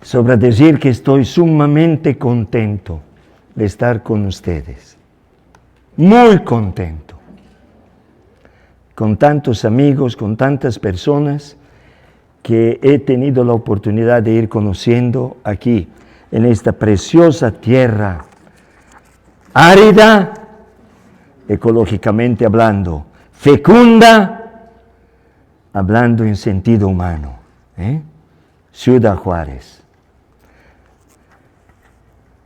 Sobra decir que estoy sumamente contento de estar con ustedes. Muy contento. Con tantos amigos, con tantas personas que he tenido la oportunidad de ir conociendo aquí, en esta preciosa tierra árida, ecológicamente hablando, fecunda, hablando en sentido humano. Ciudad Juárez.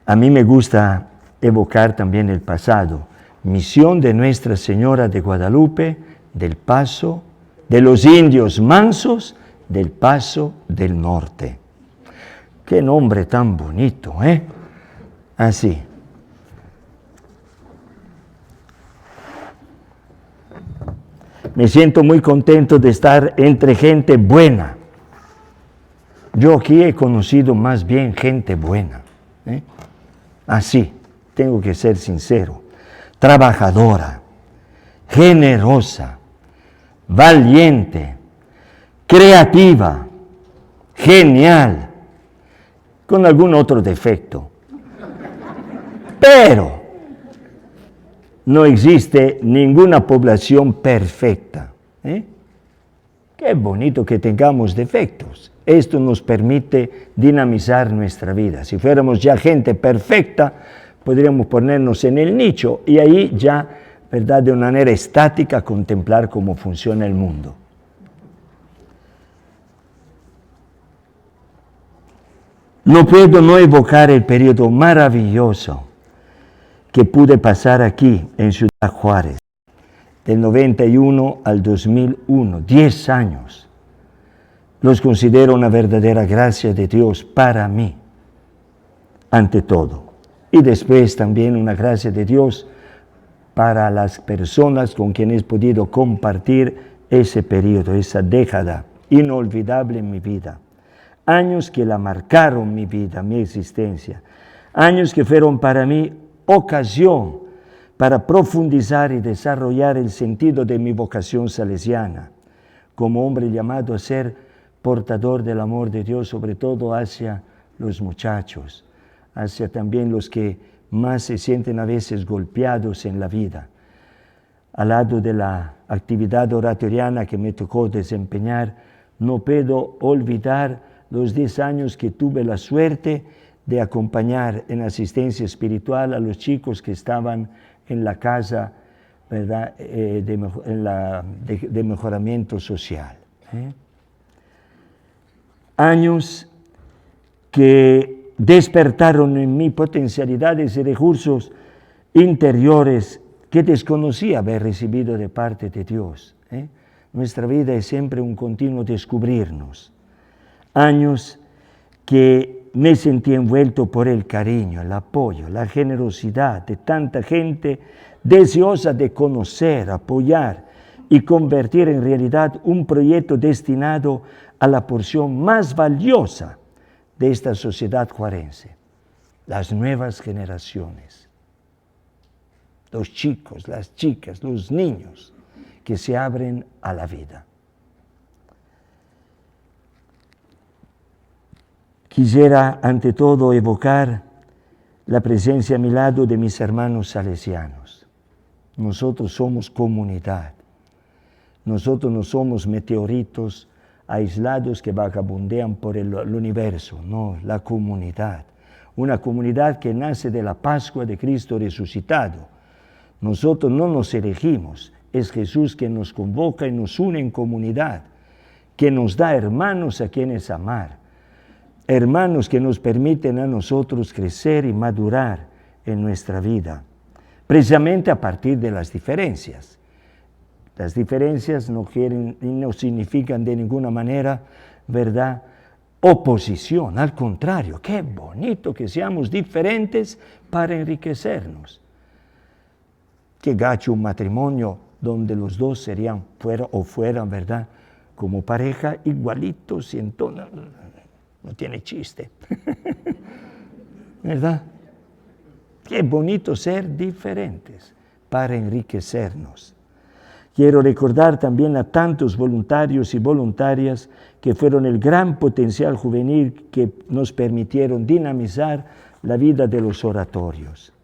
A mí me gusta evocar también el pasado. Misión de Nuestra Señora de Guadalupe, del Paso, de los indios mansos, del Paso del Norte. Qué nombre tan bonito, ¿eh? Así. Me siento muy contento de estar entre gente buena. Yo aquí he conocido más bien gente buena. Así, tengo que ser sincero. Trabajadora, generosa, valiente, creativa, genial, con algún otro defecto. Pero no existe ninguna población perfecta. Qué bonito que tengamos defectos. Esto nos permite dinamizar nuestra vida. Si fuéramos ya gente perfecta, podríamos ponernos en el nicho y ahí ya, ¿verdad?, de una manera estática contemplar cómo funciona el mundo. No puedo no evocar el periodo maravilloso que pude pasar aquí en Ciudad Juárez, del 91 al 2001, 10 años. Los considero una verdadera gracia de Dios para mí, ante todo. Y después también una gracia de Dios para las personas con quienes he podido compartir ese periodo, esa década inolvidable en mi vida. Años que la marcaron mi vida, mi existencia. Años que fueron para mí ocasión para profundizar y desarrollar el sentido de mi vocación salesiana, como hombre llamado a ser portador del amor de Dios, sobre todo hacia los muchachos, hacia también los que más se sienten a veces golpeados en la vida. Al lado de la actividad oratoriana que me tocó desempeñar, no puedo olvidar los 10 años que tuve la suerte de acompañar en asistencia espiritual a los chicos que estaban en la casa, ¿verdad?, de mejoramiento social. Años que despertaron en mí potencialidades y recursos interiores que desconocía haber recibido de parte de Dios. Nuestra vida es siempre un continuo descubrirnos. Años que me sentí envuelto por el cariño, el apoyo, la generosidad de tanta gente deseosa de conocer, apoyar y convertir en realidad un proyecto destinado a la porción más valiosa de esta sociedad juarense, las nuevas generaciones, los chicos, las chicas, los niños que se abren a la vida. Quisiera ante todo evocar la presencia a mi lado de mis hermanos salesianos. Nosotros somos comunidad. Nosotros no somos meteoritos aislados que vagabundean por el universo, no, la comunidad. Una comunidad que nace de la Pascua de Cristo resucitado. Nosotros no nos elegimos, es Jesús quien nos convoca y nos une en comunidad, que nos da hermanos a quienes amar, hermanos que nos permiten a nosotros crecer y madurar en nuestra vida, precisamente a partir de las diferencias. Las diferencias no quieren y no significan de ninguna manera, ¿verdad?, oposición. Al contrario, qué bonito que seamos diferentes para enriquecernos. Qué gacho un matrimonio donde los dos serían fueran, ¿verdad?, como pareja igualitos y entonces no tiene chiste. ¿Verdad? Qué bonito ser diferentes para enriquecernos. Quiero recordar también a tantos voluntarios y voluntarias que fueron el gran potencial juvenil que nos permitieron dinamizar la vida de los oratorios.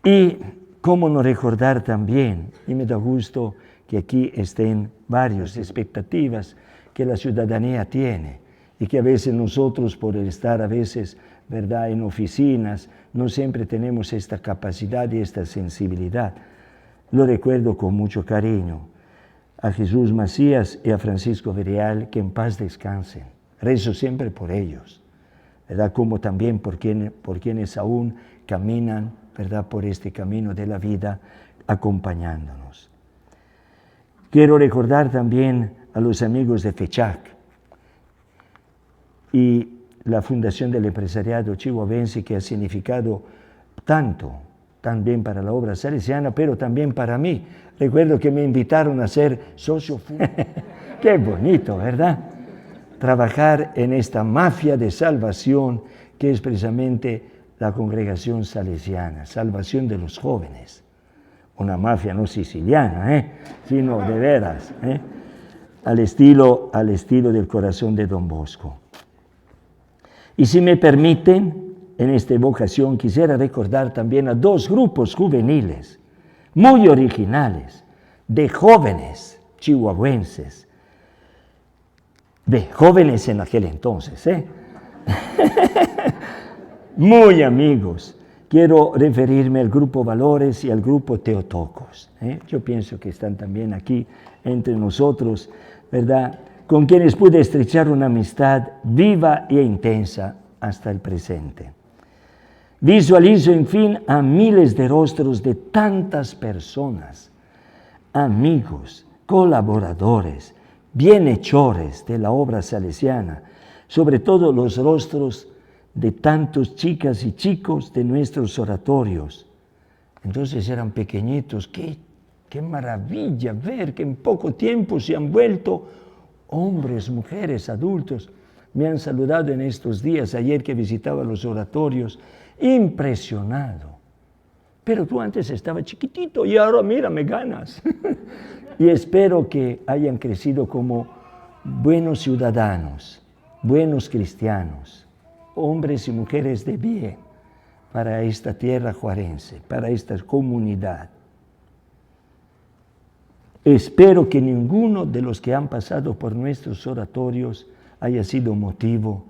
Y cómo no recordar también, y me da gusto que aquí estén varias expectativas que la ciudadanía tiene y que a veces nosotros por estar a veces, ¿verdad?, en oficinas, no siempre tenemos esta capacidad y esta sensibilidad. Lo recuerdo con mucho cariño a Jesús Macías y a Francisco Verial, que en paz descansen. Rezo siempre por ellos, ¿verdad?, como también por quienes aún caminan, ¿verdad?, por este camino de la vida, acompañándonos. Quiero recordar también a los amigos de FECHAC y la Fundación del Empresariado Chihuahuense, que ha significado tanto, también para la obra salesiana, pero también para mí. Recuerdo que me invitaron a ser socio fundador. Qué bonito, ¿verdad? Trabajar en esta mafia de salvación que es precisamente la congregación salesiana, salvación de los jóvenes. Una mafia no siciliana, sino de veras, al estilo del corazón de Don Bosco. Y si me permiten, en esta evocación quisiera recordar también a dos grupos juveniles muy originales, de jóvenes chihuahuenses, de jóvenes en aquel entonces, muy amigos. Quiero referirme al Grupo Valores y al Grupo Teotocos. Yo pienso que están también aquí entre nosotros, ¿verdad?, con quienes pude estrechar una amistad viva e intensa hasta el presente. Visualizo, en fin, a miles de rostros de tantas personas, amigos, colaboradores, bienhechores de la obra salesiana, sobre todo los rostros de tantos chicas y chicos de nuestros oratorios. Entonces eran pequeñitos. Qué maravilla ver que en poco tiempo se han vuelto hombres, mujeres, adultos. Me han saludado en estos días, ayer que visitaba los oratorios, impresionado. Pero tú antes estabas chiquitito y ahora mira, me ganas. Y espero que hayan crecido como buenos ciudadanos, buenos cristianos, hombres y mujeres de bien para esta tierra juarense, para esta comunidad. Espero que ninguno de los que han pasado por nuestros oratorios haya sido motivo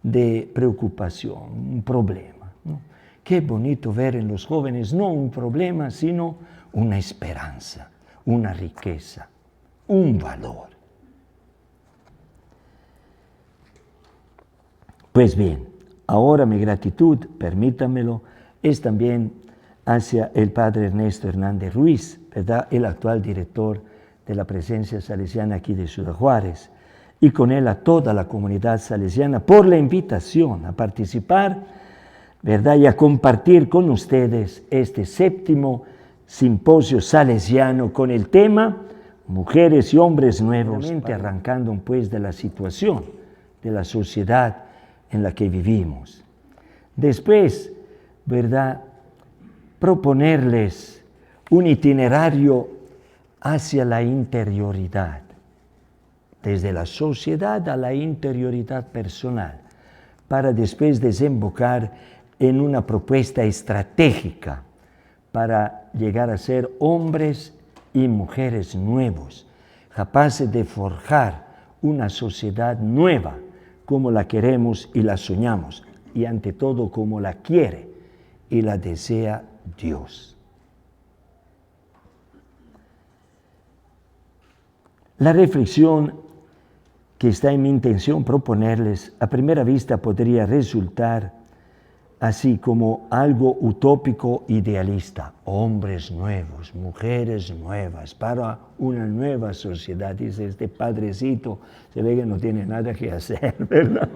de preocupación, un problema, ¿no? Qué bonito ver en los jóvenes no un problema, sino una esperanza, una riqueza, un valor. Pues bien, ahora mi gratitud, permítamelo, es también hacia el padre Ernesto Hernández Ruiz, ¿verdad?, el actual director de la presencia salesiana aquí de Ciudad Juárez, y con él a toda la comunidad salesiana por la invitación a participar, ¿verdad?, y a compartir con ustedes este 7º simposio salesiano con el tema Mujeres y Hombres Nuevos, arrancando pues de la situación de la sociedad en la que vivimos. Después, ¿verdad?, proponerles un itinerario hacia la interioridad, desde la sociedad a la interioridad personal, para después desembocar en una propuesta estratégica para llegar a ser hombres y mujeres nuevos, capaces de forjar una sociedad nueva como la queremos y la soñamos, y ante todo como la quiere y la desea Dios. La reflexión que está en mi intención proponerles, a primera vista podría resultar así como algo utópico idealista. Hombres nuevos, mujeres nuevas, para una nueva sociedad. Dice este padrecito, se ve que no tiene nada que hacer, ¿verdad?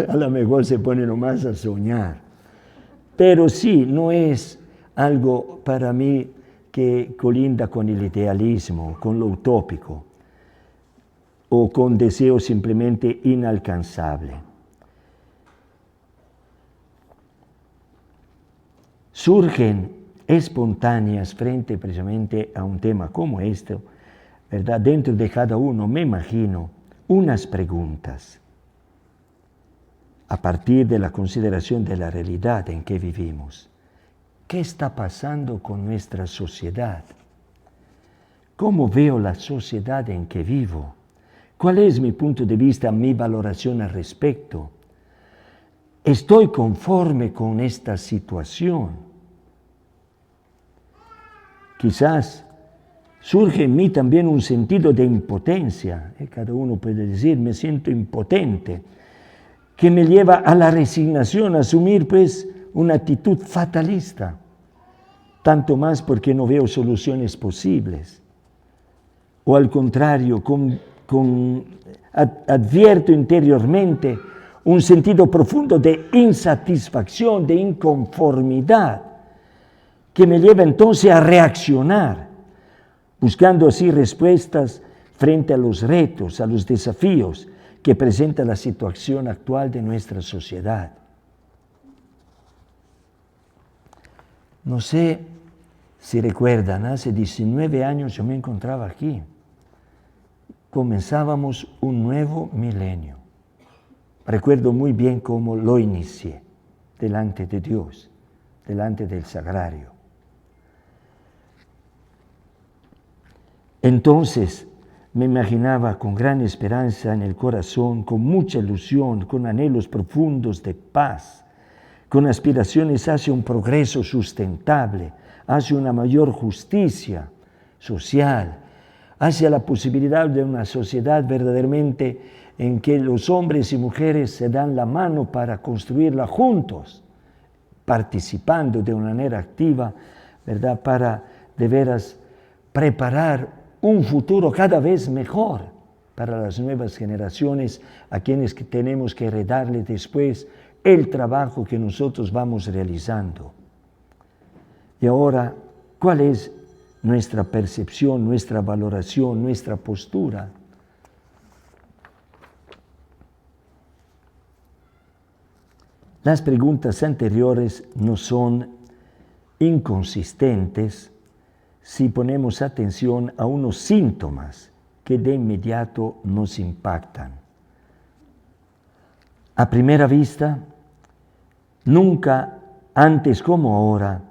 A lo mejor se pone nomás a soñar. Pero sí, no es algo para mí que colinda con el idealismo, con lo utópico, o con deseo simplemente inalcanzable. Surgen espontáneas frente precisamente a un tema como este, ¿verdad? Dentro de cada uno me imagino unas preguntas a partir de la consideración de la realidad en que vivimos. ¿Qué está pasando con nuestra sociedad? ¿Cómo veo la sociedad en que vivo? ¿Cuál es mi punto de vista, mi valoración al respecto? ¿Estoy conforme con esta situación? Quizás surge en mí también un sentido de impotencia. Cada uno puede decir, me siento impotente, que me lleva a la resignación, a asumir pues una actitud fatalista, tanto más porque no veo soluciones posibles. O al contrario, advierto interiormente un sentido profundo de insatisfacción, de inconformidad, que me lleva entonces a reaccionar, buscando así respuestas frente a los retos, a los desafíos que presenta la situación actual de nuestra sociedad. No sé si recuerdan, hace 19 años yo me encontraba aquí. Comenzábamos un nuevo milenio. Recuerdo muy bien cómo lo inicié, delante de Dios, delante del sagrario. Entonces me imaginaba con gran esperanza en el corazón, con mucha ilusión, con anhelos profundos de paz, con aspiraciones hacia un progreso sustentable, hacia una mayor justicia social, hacia la posibilidad de una sociedad verdaderamente en que los hombres y mujeres se dan la mano para construirla juntos, participando de una manera activa, ¿verdad?, para de veras preparar un futuro cada vez mejor para las nuevas generaciones, a quienes tenemos que heredarles después el trabajo que nosotros vamos realizando. Y ahora, ¿cuál es nuestra percepción, nuestra valoración, nuestra postura? Las preguntas anteriores no son inconsistentes si ponemos atención a unos síntomas que de inmediato nos impactan. A primera vista, nunca antes como ahora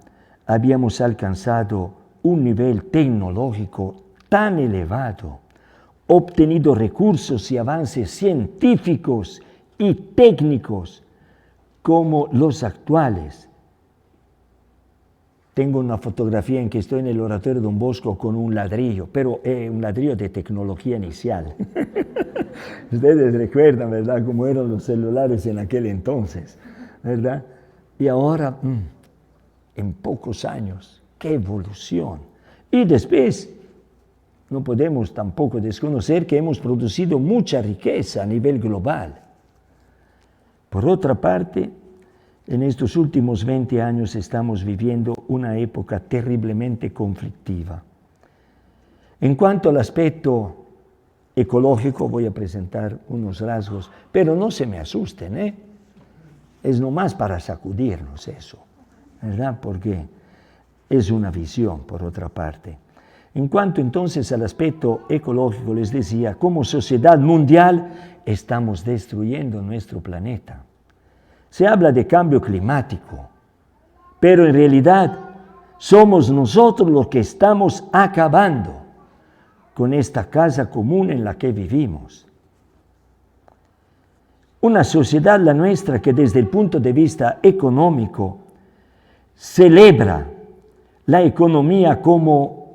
habíamos alcanzado un nivel tecnológico tan elevado, obtenido recursos y avances científicos y técnicos como los actuales. Tengo una fotografía en que estoy en el Oratorio Don Bosco con un ladrillo, pero un ladrillo de tecnología inicial. Ustedes recuerdan, ¿verdad?, cómo eran los celulares en aquel entonces, ¿verdad? Y ahora, en pocos años, ¡qué evolución! Y después, no podemos tampoco desconocer que hemos producido mucha riqueza a nivel global. Por otra parte, en estos últimos 20 años estamos viviendo una época terriblemente conflictiva. En cuanto al aspecto ecológico, voy a presentar unos rasgos, pero no se me asusten, ¿eh? Es nomás para sacudirnos eso, ¿verdad? Porque es una visión, por otra parte. En cuanto entonces al aspecto ecológico, les decía, como sociedad mundial estamos destruyendo nuestro planeta. Se habla de cambio climático, pero en realidad somos nosotros los que estamos acabando con esta casa común en la que vivimos. Una sociedad, la nuestra, que desde el punto de vista económico celebra la economía como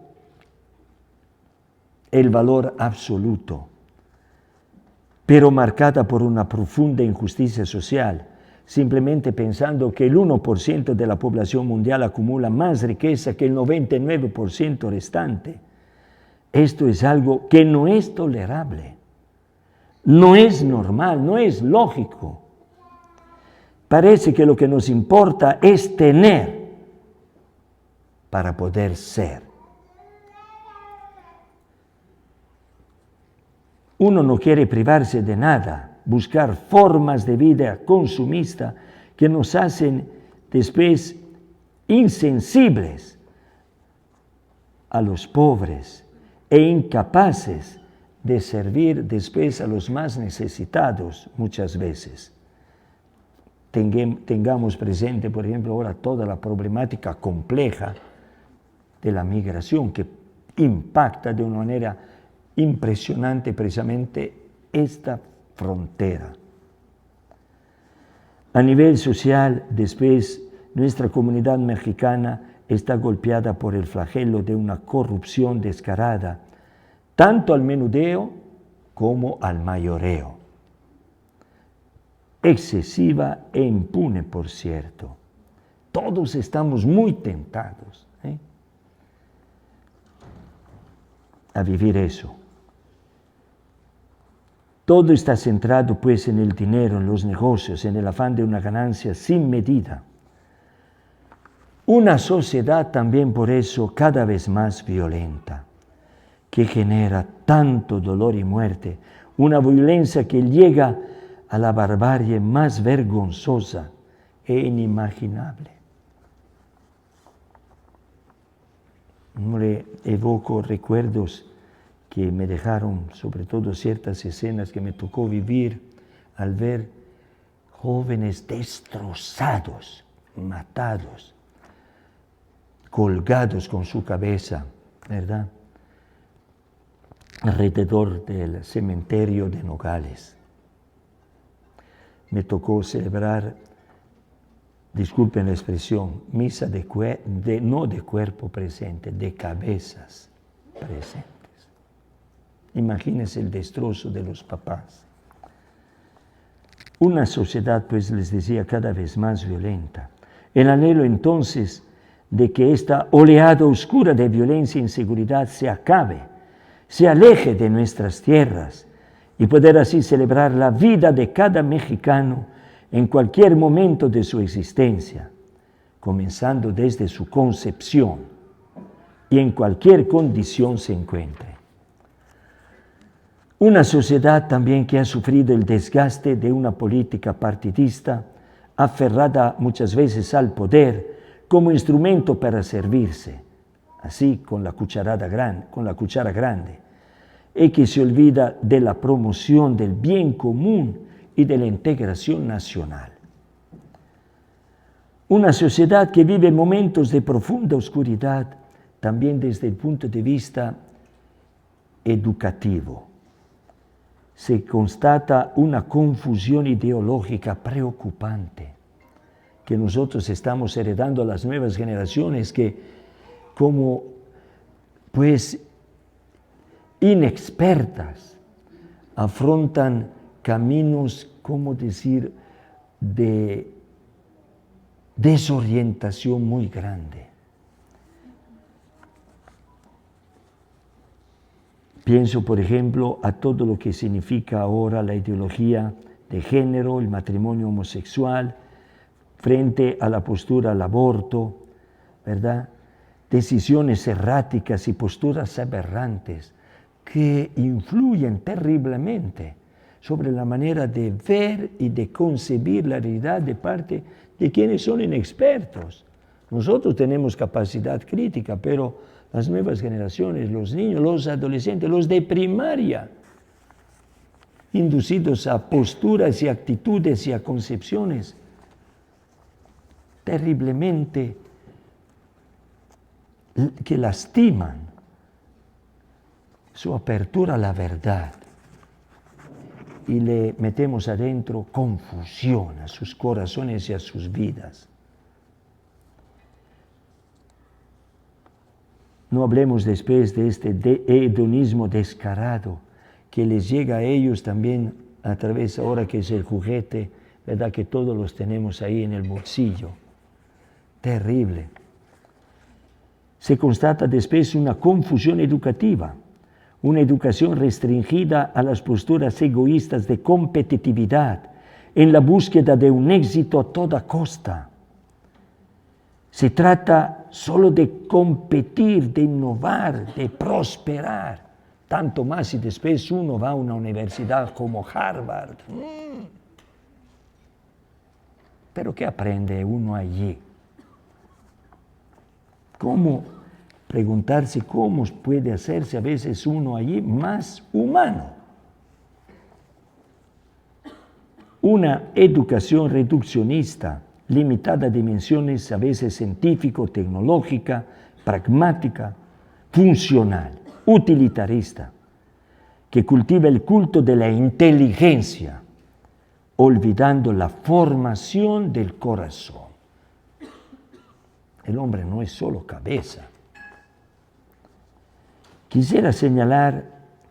el valor absoluto, pero marcada por una profunda injusticia social, simplemente pensando que el 1% de la población mundial acumula más riqueza que el 99% restante. Esto es algo que no es tolerable, no es normal, no es lógico. Parece que lo que nos importa es tener para poder ser. Uno no quiere privarse de nada, buscar formas de vida consumista que nos hacen después insensibles a los pobres e incapaces de servir después a los más necesitados muchas veces. Tengamos presente, por ejemplo, ahora toda la problemática compleja de la migración que impacta de una manera impresionante precisamente esta frontera. A nivel social, después, nuestra comunidad mexicana está golpeada por el flagelo de una corrupción descarada, tanto al menudeo como al mayoreo. Excesiva e impune, por cierto. Todos estamos muy tentados a vivir eso. Todo está centrado pues en el dinero, en los negocios, en el afán de una ganancia sin medida. Una sociedad también por eso cada vez más violenta, que genera tanto dolor y muerte, una violencia que llega a la barbarie más vergonzosa e inimaginable. Me evoco recuerdos que me dejaron, sobre todo ciertas escenas que me tocó vivir al ver jóvenes destrozados, matados, colgados con su cabeza, ¿verdad?, alrededor del cementerio de Nogales. Me tocó celebrar, disculpen la expresión, misa no de cuerpo presente, de cabezas presentes. Imagínense el destrozo de los papás. Una sociedad, pues les decía, cada vez más violenta. El anhelo entonces de que esta oleada oscura de violencia e inseguridad se acabe, se aleje de nuestras tierras y poder así celebrar la vida de cada mexicano en cualquier momento de su existencia, comenzando desde su concepción y en cualquier condición se encuentre. Una sociedad también que ha sufrido el desgaste de una política partidista, aferrada muchas veces al poder como instrumento para servirse, así con la cuchara grande, y que se olvida de la promoción del bien común y de la integración nacional. Una sociedad que vive momentos de profunda oscuridad, también desde el punto de vista educativo. Se constata una confusión ideológica preocupante que nosotros estamos heredando a las nuevas generaciones que, como pues inexpertas, afrontan caminos, ¿cómo decir?, de desorientación muy grande. Pienso, por ejemplo, a todo lo que significa ahora la ideología de género, el matrimonio homosexual, frente a la postura al aborto, ¿verdad? Decisiones erráticas y posturas aberrantes que influyen terriblemente sobre la manera de ver y de concebir la realidad de parte de quienes son inexpertos. Nosotros tenemos capacidad crítica, pero las nuevas generaciones, los niños, los adolescentes, los de primaria, inducidos a posturas y actitudes y a concepciones terriblemente que lastiman su apertura a la verdad y le metemos adentro confusión a sus corazones y a sus vidas. No hablemos después de este hedonismo descarado que les llega a ellos también a través ahora que es el juguete, ¿verdad?, que todos los tenemos ahí en el bolsillo. Terrible. Se constata después una confusión educativa, una educación restringida a las posturas egoístas de competitividad, en la búsqueda de un éxito a toda costa. Se trata solo de competir, de innovar, de prosperar, tanto más si después uno va a una universidad como Harvard. ¿Pero qué aprende uno allí? ¿Cómo preguntarse cómo puede hacerse a veces uno allí más humano? Una educación reduccionista, limitada a dimensiones a veces científico-tecnológica, pragmática, funcional, utilitarista, que cultiva el culto de la inteligencia, olvidando la formación del corazón. El hombre no es solo cabeza. Quisiera señalar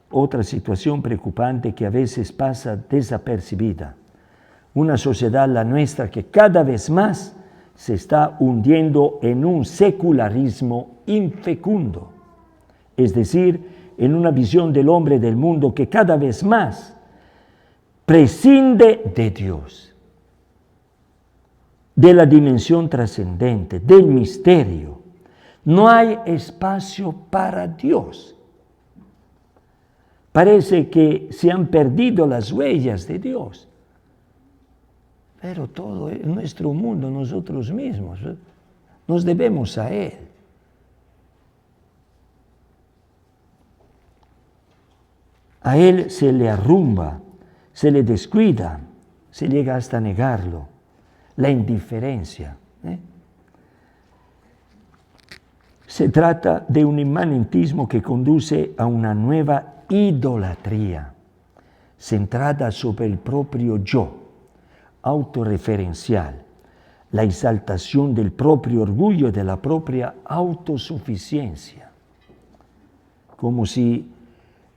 otra situación preocupante que a veces pasa desapercibida. Una sociedad, la nuestra, que cada vez más se está hundiendo en un secularismo infecundo, es decir, en una visión del hombre del mundo que cada vez más prescinde de Dios, de la dimensión trascendente, del misterio. No hay espacio para Dios. Parece que se han perdido las huellas de Dios. Pero todo en nuestro mundo, nosotros mismos, nos debemos a Él. A Él se le arrumba, se le descuida, se llega hasta negarlo. La indiferencia. Se trata de un inmanentismo que conduce a una nueva idolatría, centrada sobre el propio yo, autorreferencial, la exaltación del propio orgullo y de la propia autosuficiencia. Como si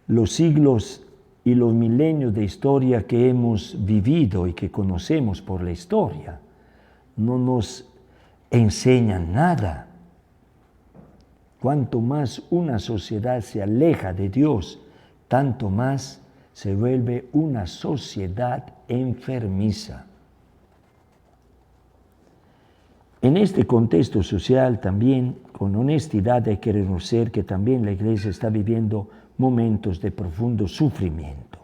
los siglos y los milenios de historia que hemos vivido y que conocemos por la historia no nos enseñan nada. Cuanto más una sociedad se aleja de Dios, tanto más se vuelve una sociedad enfermiza. En este contexto social también, con honestidad, hay que reconocer que también la Iglesia está viviendo momentos de profundo sufrimiento.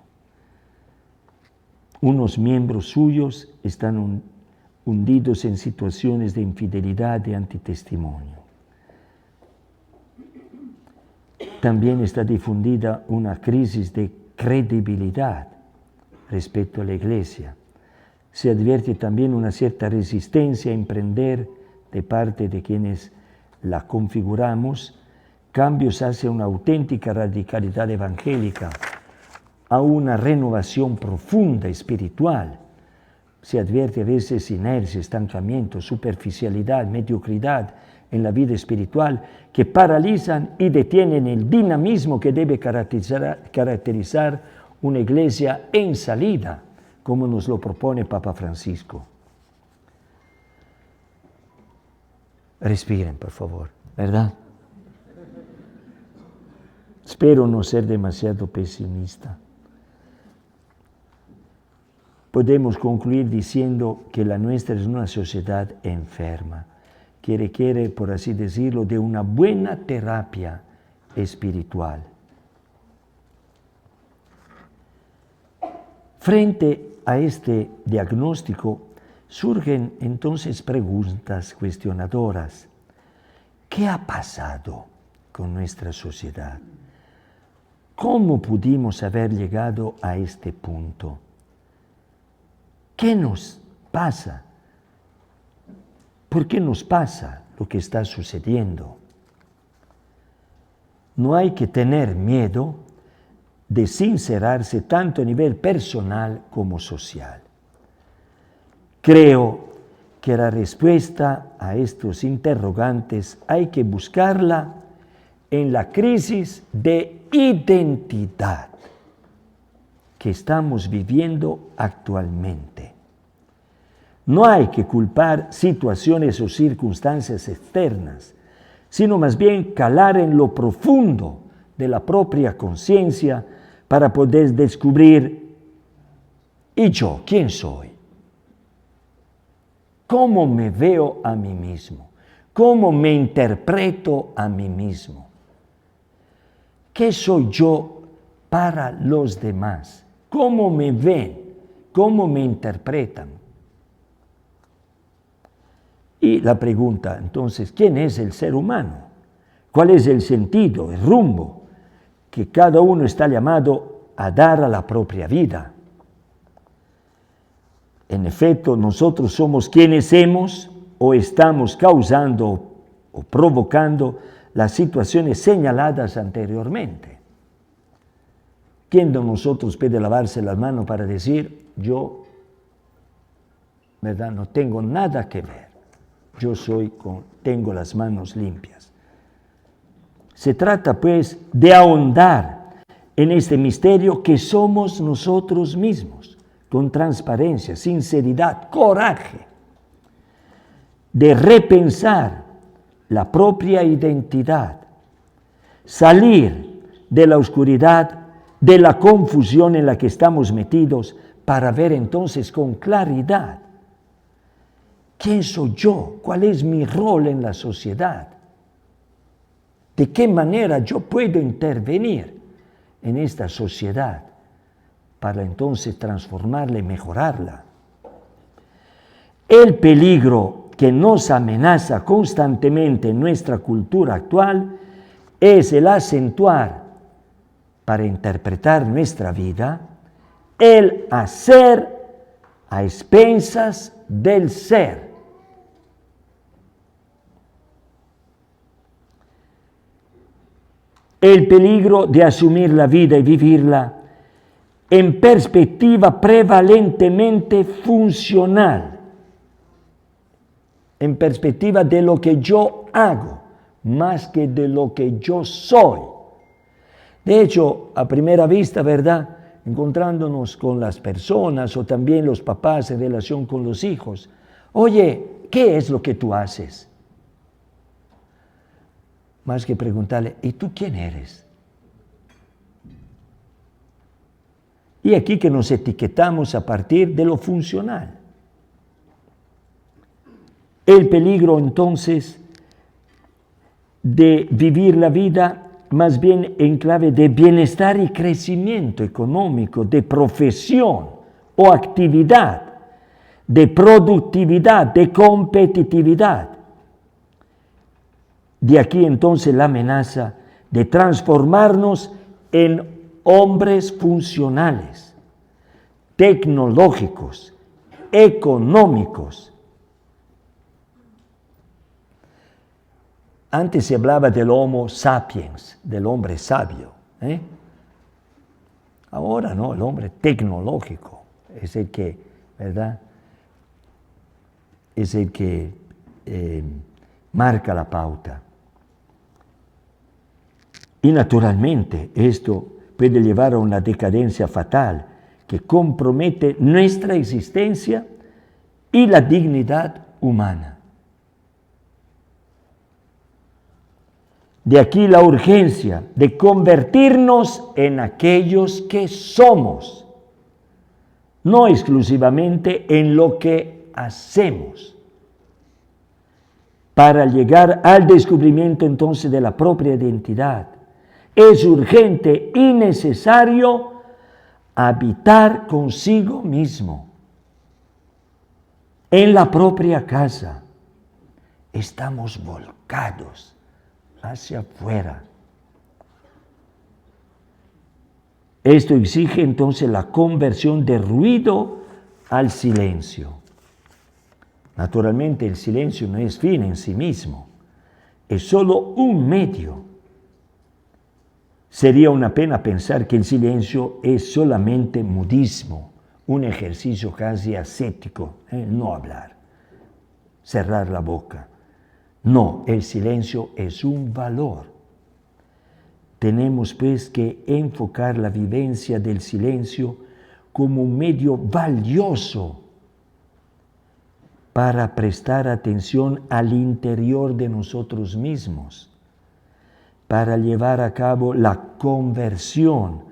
Unos miembros suyos están hundidos en situaciones de infidelidad y antitestimonio. También está difundida una crisis de credibilidad respecto a la Iglesia. Se advierte también una cierta resistencia a emprender de parte de quienes la configuramos cambios hacia una auténtica radicalidad evangélica, a una renovación profunda espiritual. Se advierte a veces inercia, estancamiento, superficialidad, mediocridad en la vida espiritual que paralizan y detienen el dinamismo que debe caracterizar una iglesia en salida, como nos lo propone Papa Francisco. Respiren, por favor, ¿verdad? Espero no ser demasiado pesimista. Podemos concluir diciendo que la nuestra es una sociedad enferma, que requiere, por así decirlo, de una buena terapia espiritual. Frente a este diagnóstico surgen entonces preguntas cuestionadoras. ¿Qué ha pasado con nuestra sociedad? ¿Cómo pudimos haber llegado a este punto? ¿Qué nos pasa? ¿Por qué nos pasa lo que está sucediendo? No hay que tener miedo de sincerarse tanto a nivel personal como social. Creo que la respuesta a estos interrogantes hay que buscarla en la crisis de identidad que estamos viviendo actualmente. No hay que culpar situaciones o circunstancias externas, sino más bien calar en lo profundo de la propia conciencia para poder descubrir, ¿y yo quién soy? ¿Cómo me veo a mí mismo? ¿Cómo me interpreto a mí mismo? ¿Qué soy yo para los demás? ¿Cómo me ven? ¿Cómo me interpretan? Y la pregunta, entonces, ¿quién es el ser humano? ¿Cuál es el sentido, el rumbo que cada uno está llamado a dar a la propia vida? En efecto, nosotros somos quienes hemos o estamos causando o provocando las situaciones señaladas anteriormente. ¿Quién de nosotros puede lavarse las manos para decir, yo, verdad, no tengo nada que ver, yo tengo las manos limpias? Se trata pues de ahondar en este misterio que somos nosotros mismos, con transparencia, sinceridad, coraje, de repensar la propia identidad, salir de la oscuridad, de la confusión en la que estamos metidos, para ver entonces con claridad quién soy yo, cuál es mi rol en la sociedad, de qué manera yo puedo intervenir en esta sociedad para entonces transformarla y mejorarla. El peligro que nos amenaza constantemente en nuestra cultura actual es el acentuar, para interpretar nuestra vida, el hacer a expensas del ser. El peligro de asumir la vida y vivirla en perspectiva prevalentemente funcional, en perspectiva de lo que yo hago, más que de lo que yo soy. De hecho, a primera vista, ¿verdad?, encontrándonos con las personas o también los papás en relación con los hijos, oye, ¿qué es lo que tú haces? Más que preguntarle, ¿y tú quién eres? Y aquí que nos etiquetamos a partir de lo funcional. El peligro entonces de vivir la vida más bien en clave de bienestar y crecimiento económico, de profesión o actividad, de productividad, de competitividad. De aquí entonces la amenaza de transformarnos en hombres funcionales, tecnológicos, económicos. Antes se hablaba del Homo sapiens, del hombre sabio. Ahora no, el hombre tecnológico es el que, ¿verdad?, es el que marca la pauta. Y naturalmente esto puede llevar a una decadencia fatal que compromete nuestra existencia y la dignidad humana. De aquí la urgencia de convertirnos en aquellos que somos, no exclusivamente en lo que hacemos, para llegar al descubrimiento entonces de la propia identidad. Es urgente y necesario habitar consigo mismo, en la propia casa. Estamos volcados hacia afuera. Esto exige entonces la conversión de ruido al silencio. Naturalmente el silencio no es fin en sí mismo, es solo un medio. Sería una pena pensar que el silencio es solamente mudismo, un ejercicio casi ascético, no hablar, cerrar la boca. No, el silencio es un valor. Tenemos pues que enfocar la vivencia del silencio como un medio valioso para prestar atención al interior de nosotros mismos, para llevar a cabo la conversión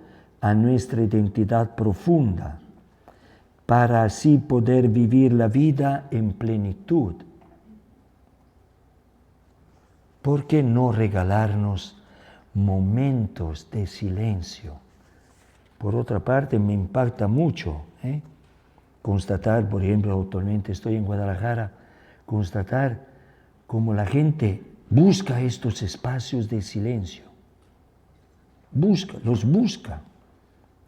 a nuestra identidad profunda, para así poder vivir la vida en plenitud. ¿Por qué no regalarnos momentos de silencio? Por otra parte, me impacta mucho constatar, por ejemplo, actualmente estoy en Guadalajara, constatar cómo la gente busca estos espacios de silencio. Los busca.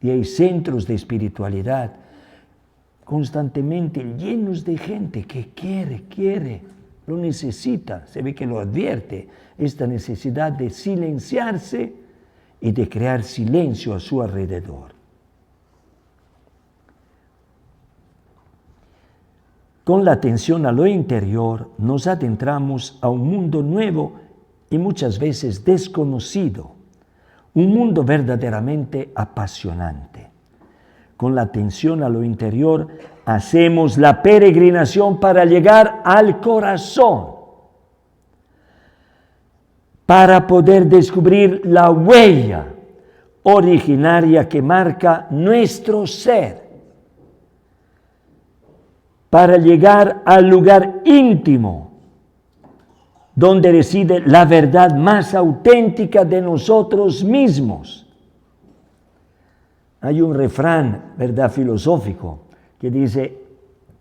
Y hay centros de espiritualidad constantemente llenos de gente que quiere, lo necesita. Se ve que lo advierte, esta necesidad de silenciarse y de crear silencio a su alrededor. Con la atención a lo interior nos adentramos a un mundo nuevo y muchas veces desconocido, un mundo verdaderamente apasionante. Con la atención a lo interior hacemos la peregrinación para llegar al corazón, para poder descubrir la huella originaria que marca nuestro ser, para llegar al lugar íntimo donde reside la verdad más auténtica de nosotros mismos. Hay un refrán, ¿verdad?, filosófico, que dice,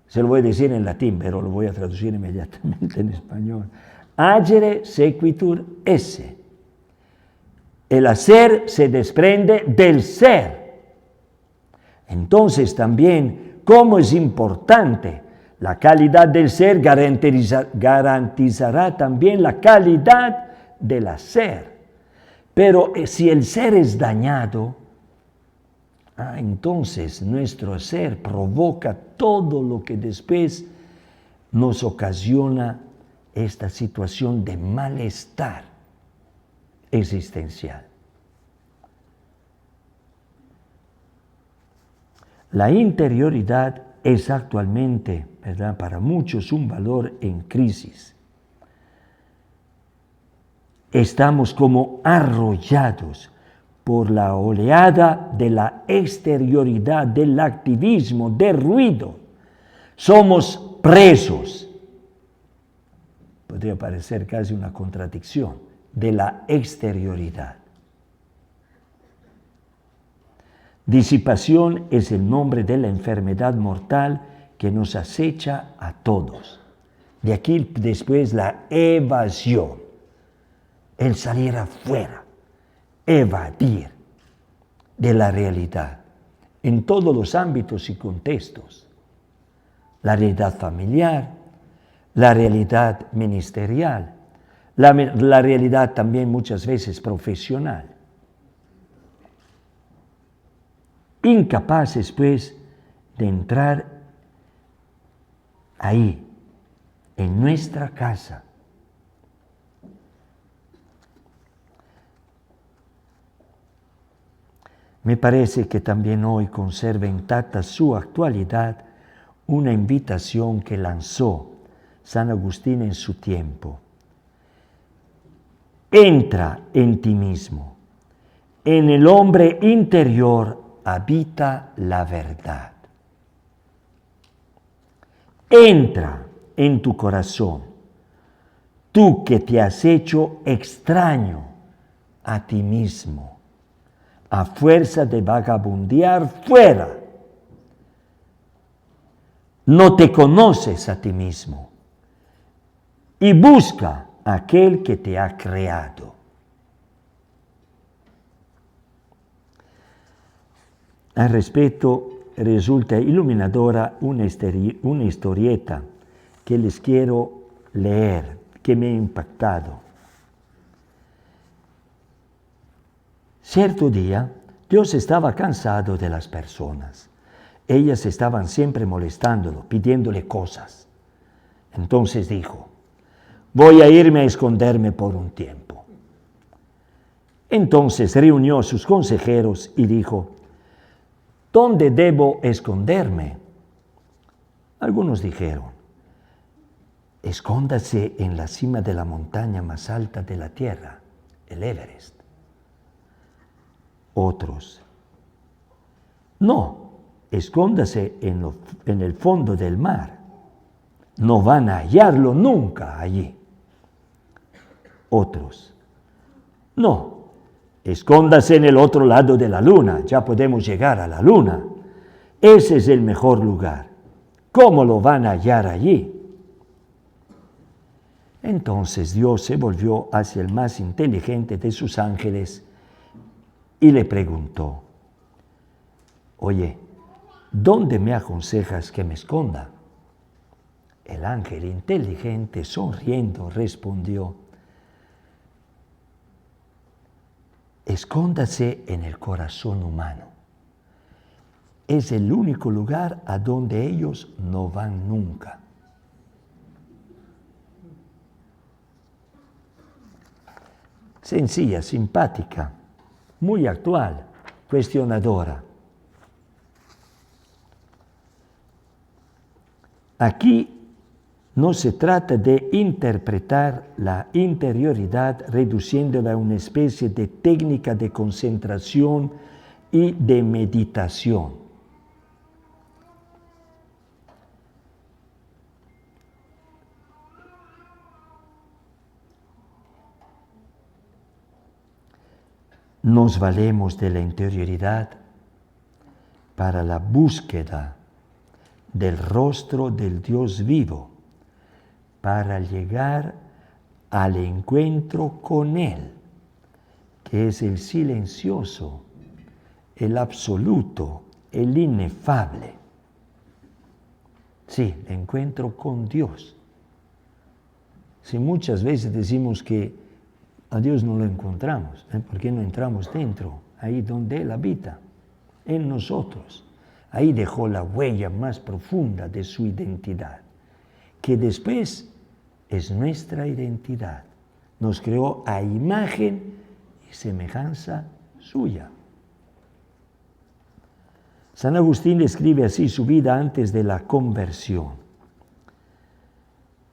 se lo voy a decir en latín, pero lo voy a traducir inmediatamente en español. Agere sequitur esse. El hacer se desprende del ser. Entonces también, ¿cómo es importante? La calidad del ser garantizará también la calidad del hacer. Pero si el ser es dañado, entonces nuestro hacer provoca todo lo que después nos ocasiona esta situación de malestar existencial. La interioridad es actualmente, ¿verdad?, para muchos un valor en crisis. Estamos como arrollados por la oleada de la exterioridad, del activismo, del ruido. Somos presos, podría parecer casi una contradicción, de la exterioridad. Disipación es el nombre de la enfermedad mortal que nos acecha a todos. De aquí después la evasión, el salir afuera, evadir de la realidad en todos los ámbitos y contextos. La realidad familiar, la realidad ministerial, la realidad también muchas veces profesional. Incapaces, pues, de entrar ahí, en nuestra casa. Me parece que también hoy conserva intacta su actualidad una invitación que lanzó San Agustín en su tiempo. Entra en ti mismo. En el hombre interior habita la verdad. Entra en tu corazón, tú que te has hecho extraño a ti mismo, a fuerza de vagabundear fuera. No te conoces a ti mismo y busca a aquel que te ha creado. Al respecto, resulta iluminadora una historieta que les quiero leer, que me ha impactado. Cierto día, Dios estaba cansado de las personas. Ellas estaban siempre molestándolo, pidiéndole cosas. Entonces dijo, voy a irme a esconderme por un tiempo. Entonces reunió a sus consejeros y dijo, ¿dónde debo esconderme? Algunos dijeron, escóndase en la cima de la montaña más alta de la tierra, el Everest. Otros, no, escóndase en el fondo del mar. No van a hallarlo nunca allí. Otros, no, escóndase en el otro lado de la luna, ya podemos llegar a la luna. Ese es el mejor lugar. ¿Cómo lo van a hallar allí? Entonces Dios se volvió hacia el más inteligente de sus ángeles y le preguntó: oye, ¿dónde me aconsejas que me esconda? El ángel inteligente, sonriendo, respondió: escóndase en el corazón humano. Es el único lugar a donde ellos no van nunca. Sencilla, simpática, muy actual, cuestionadora. Aquí no se trata de interpretar la interioridad reduciéndola a una especie de técnica de concentración y de meditación. Nos valemos de la interioridad para la búsqueda del rostro del Dios vivo, para llegar al encuentro con Él, que es el silencioso, el absoluto, el inefable. Sí, el encuentro con Dios. Si muchas veces decimos que a Dios no lo encontramos, ¿por qué no entramos dentro, ahí donde Él habita, en nosotros? Ahí dejó la huella más profunda de su identidad, que después es nuestra identidad. Nos creó a imagen y semejanza suya. San Agustín describe así su vida antes de la conversión.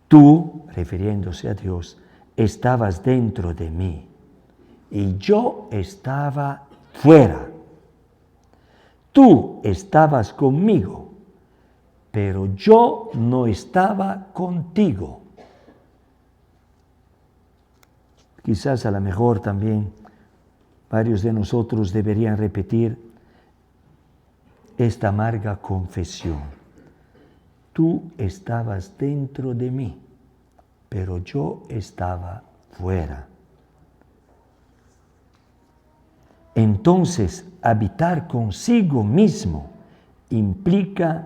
Tú, refiriéndose a Dios, estabas dentro de mí y yo estaba fuera. Tú estabas conmigo, pero yo no estaba contigo. Quizás a lo mejor también varios de nosotros deberían repetir esta amarga confesión. Tú estabas dentro de mí, pero yo estaba fuera. Entonces, habitar consigo mismo implica,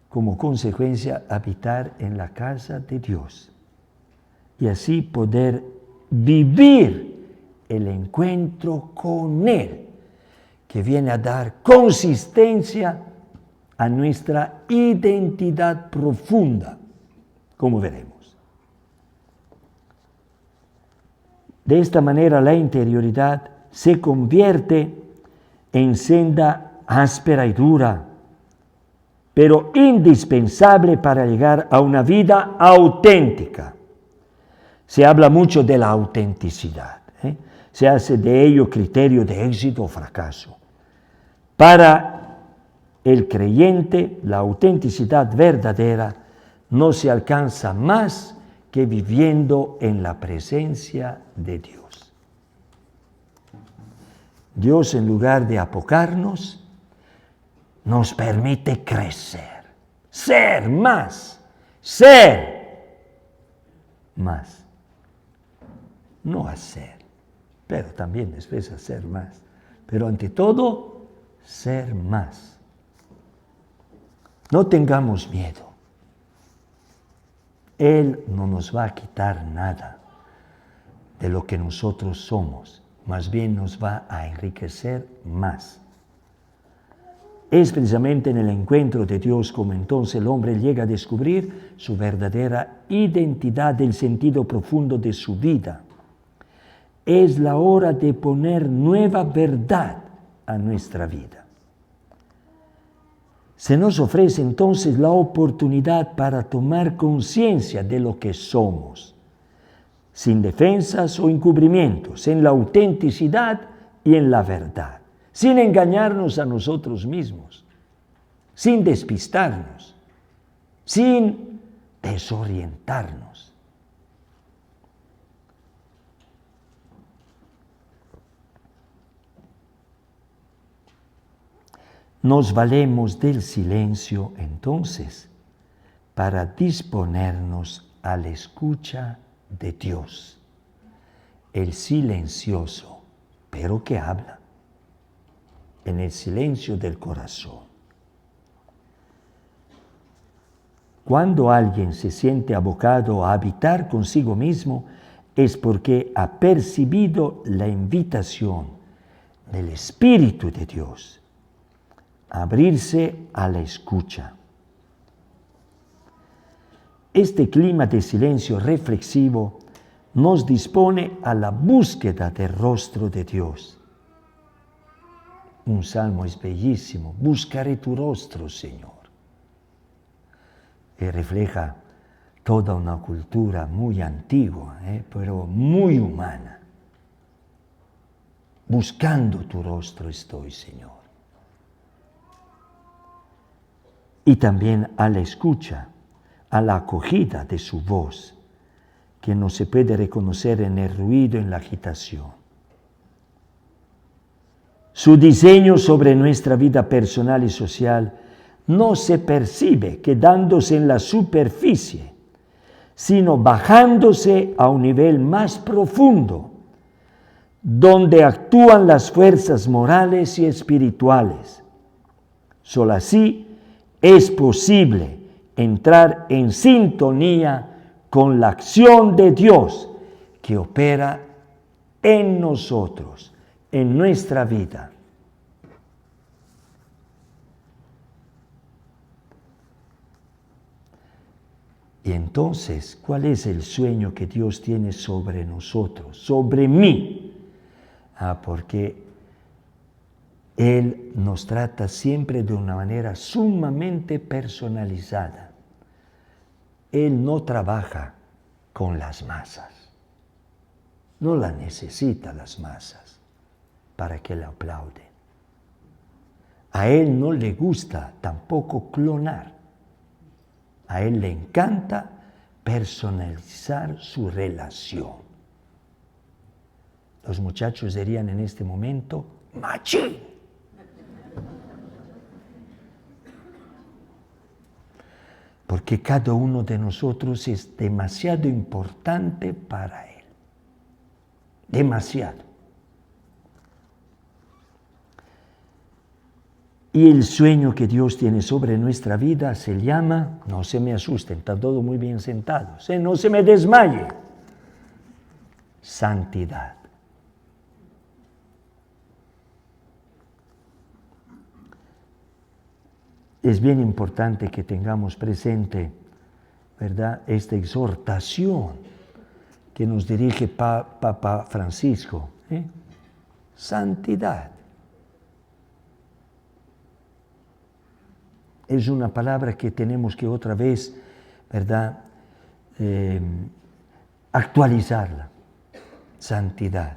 como consecuencia, habitar en la casa de Dios y así poder vivir el encuentro con Él, que viene a dar consistencia a nuestra identidad profunda, como veremos. De esta manera la interioridad se convierte en senda áspera y dura, pero indispensable para llegar a una vida auténtica. Se habla mucho de la autenticidad, se hace de ello criterio de éxito o fracaso. Para el creyente, la autenticidad verdadera no se alcanza más que viviendo en la presencia de Dios. Dios, en lugar de apocarnos, nos permite crecer, ser más. No hacer, pero también después hacer más. Pero ante todo, ser más. No tengamos miedo. Él no nos va a quitar nada de lo que nosotros somos, más bien nos va a enriquecer más. Es precisamente en el encuentro de Dios como entonces el hombre llega a descubrir su verdadera identidad, el sentido profundo de su vida. Es la hora de poner nueva verdad a nuestra vida. Se nos ofrece entonces la oportunidad para tomar conciencia de lo que somos, sin defensas o encubrimientos, en la autenticidad y en la verdad, sin engañarnos a nosotros mismos, sin despistarnos, sin desorientarnos. Nos valemos del silencio entonces para disponernos a la escucha de Dios, el silencioso, pero que habla, en el silencio del corazón. Cuando alguien se siente abocado a habitar consigo mismo, es porque ha percibido la invitación del Espíritu de Dios a abrirse a la escucha. Este clima de silencio reflexivo nos dispone a la búsqueda del rostro de Dios. Un salmo es bellísimo: buscaré tu rostro, Señor. Y refleja toda una cultura muy antigua, pero muy humana. Buscando tu rostro estoy, Señor. Y también a la escucha, a la acogida de su voz, que no se puede reconocer en el ruido, en la agitación. Su diseño sobre nuestra vida personal y social no se percibe quedándose en la superficie, sino bajándose a un nivel más profundo, donde actúan las fuerzas morales y espirituales. Solo así es posible entrar en sintonía con la acción de Dios que opera en nosotros, en nuestra vida. Y entonces, ¿cuál es el sueño que Dios tiene sobre nosotros, sobre mí? Porque Él nos trata siempre de una manera sumamente personalizada. Él no trabaja con las masas. No las necesita las masas para que le aplauden. A Él no le gusta tampoco clonar. A Él le encanta personalizar su relación. Los muchachos dirían en este momento: ¡machín! Porque cada uno de nosotros es demasiado importante para Él. Demasiado. Y el sueño que Dios tiene sobre nuestra vida se llama, no se me asusten, están todos muy bien sentados, no se me desmaye, santidad. Es bien importante que tengamos presente, ¿verdad?, esta exhortación que nos dirige Papa Francisco. Santidad. Es una palabra que tenemos que otra vez, ¿verdad?, actualizarla. Santidad.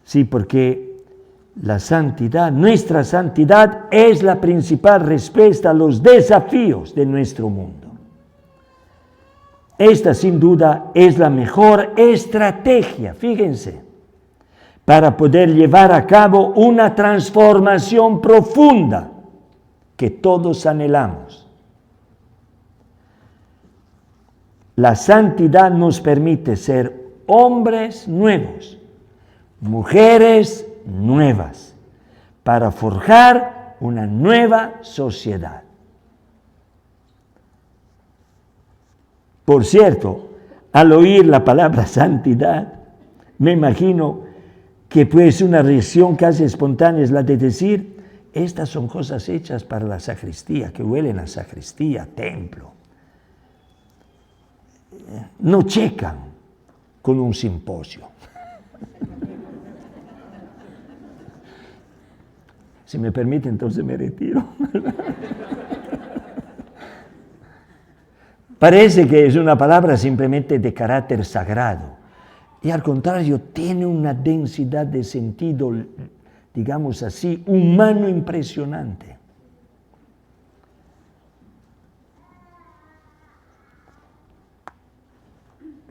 Sí, porque la santidad, nuestra santidad, es la principal respuesta a los desafíos de nuestro mundo. Esta, sin duda, es la mejor estrategia, fíjense, para poder llevar a cabo una transformación profunda que todos anhelamos. La santidad nos permite ser hombres nuevos, mujeres nuevas, para forjar una nueva sociedad. Por cierto, al oír la palabra santidad, me imagino que pues una reacción casi espontánea es la de decir: estas son cosas hechas para la sacristía, que huelen a sacristía, templo. No checan con un simposio. Si me permite, entonces me retiro. Parece que es una palabra simplemente de carácter sagrado, y al contrario tiene una densidad de sentido, digamos así, humano impresionante.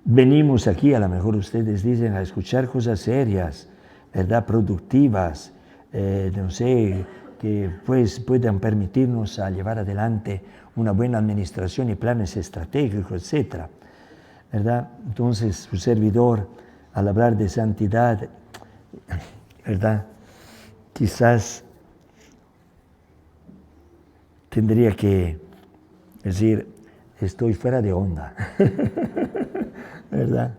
Venimos aquí, a lo mejor ustedes dicen, a escuchar cosas serias, ¿verdad?, productivas, no sé, que pues puedan permitirnos a llevar adelante una buena administración y planes estratégicos, etc. ¿Verdad? Entonces, su servidor, al hablar de santidad, ¿verdad? Quizás tendría que decir, estoy fuera de onda, ¿verdad?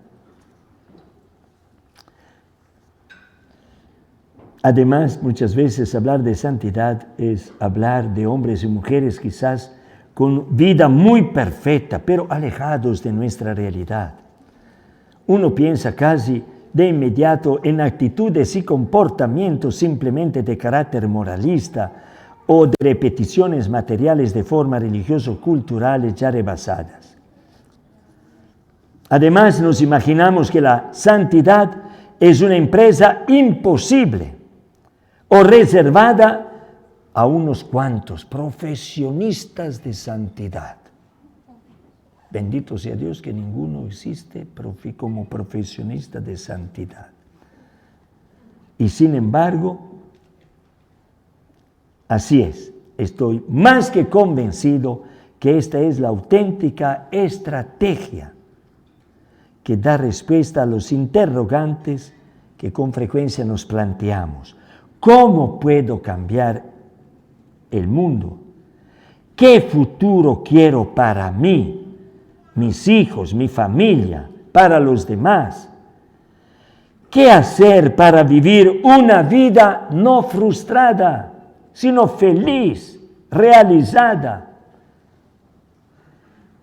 Además, muchas veces hablar de santidad es hablar de hombres y mujeres quizás con vida muy perfecta, pero alejados de nuestra realidad. Uno piensa casi de inmediato en actitudes y comportamientos simplemente de carácter moralista o de repeticiones materiales de forma religioso-culturales ya rebasadas. Además, nos imaginamos que la santidad es una empresa imposible o reservada a unos cuantos profesionistas de santidad. Bendito sea Dios que ninguno existe como profesionista de santidad. Y sin embargo, así es. Estoy más que convencido que esta es la auténtica estrategia que da respuesta a los interrogantes que con frecuencia nos planteamos. ¿Cómo puedo cambiar el mundo? ¿Qué futuro quiero para mí, mis hijos, mi familia, para los demás? ¿Qué hacer para vivir una vida no frustrada, sino feliz, realizada?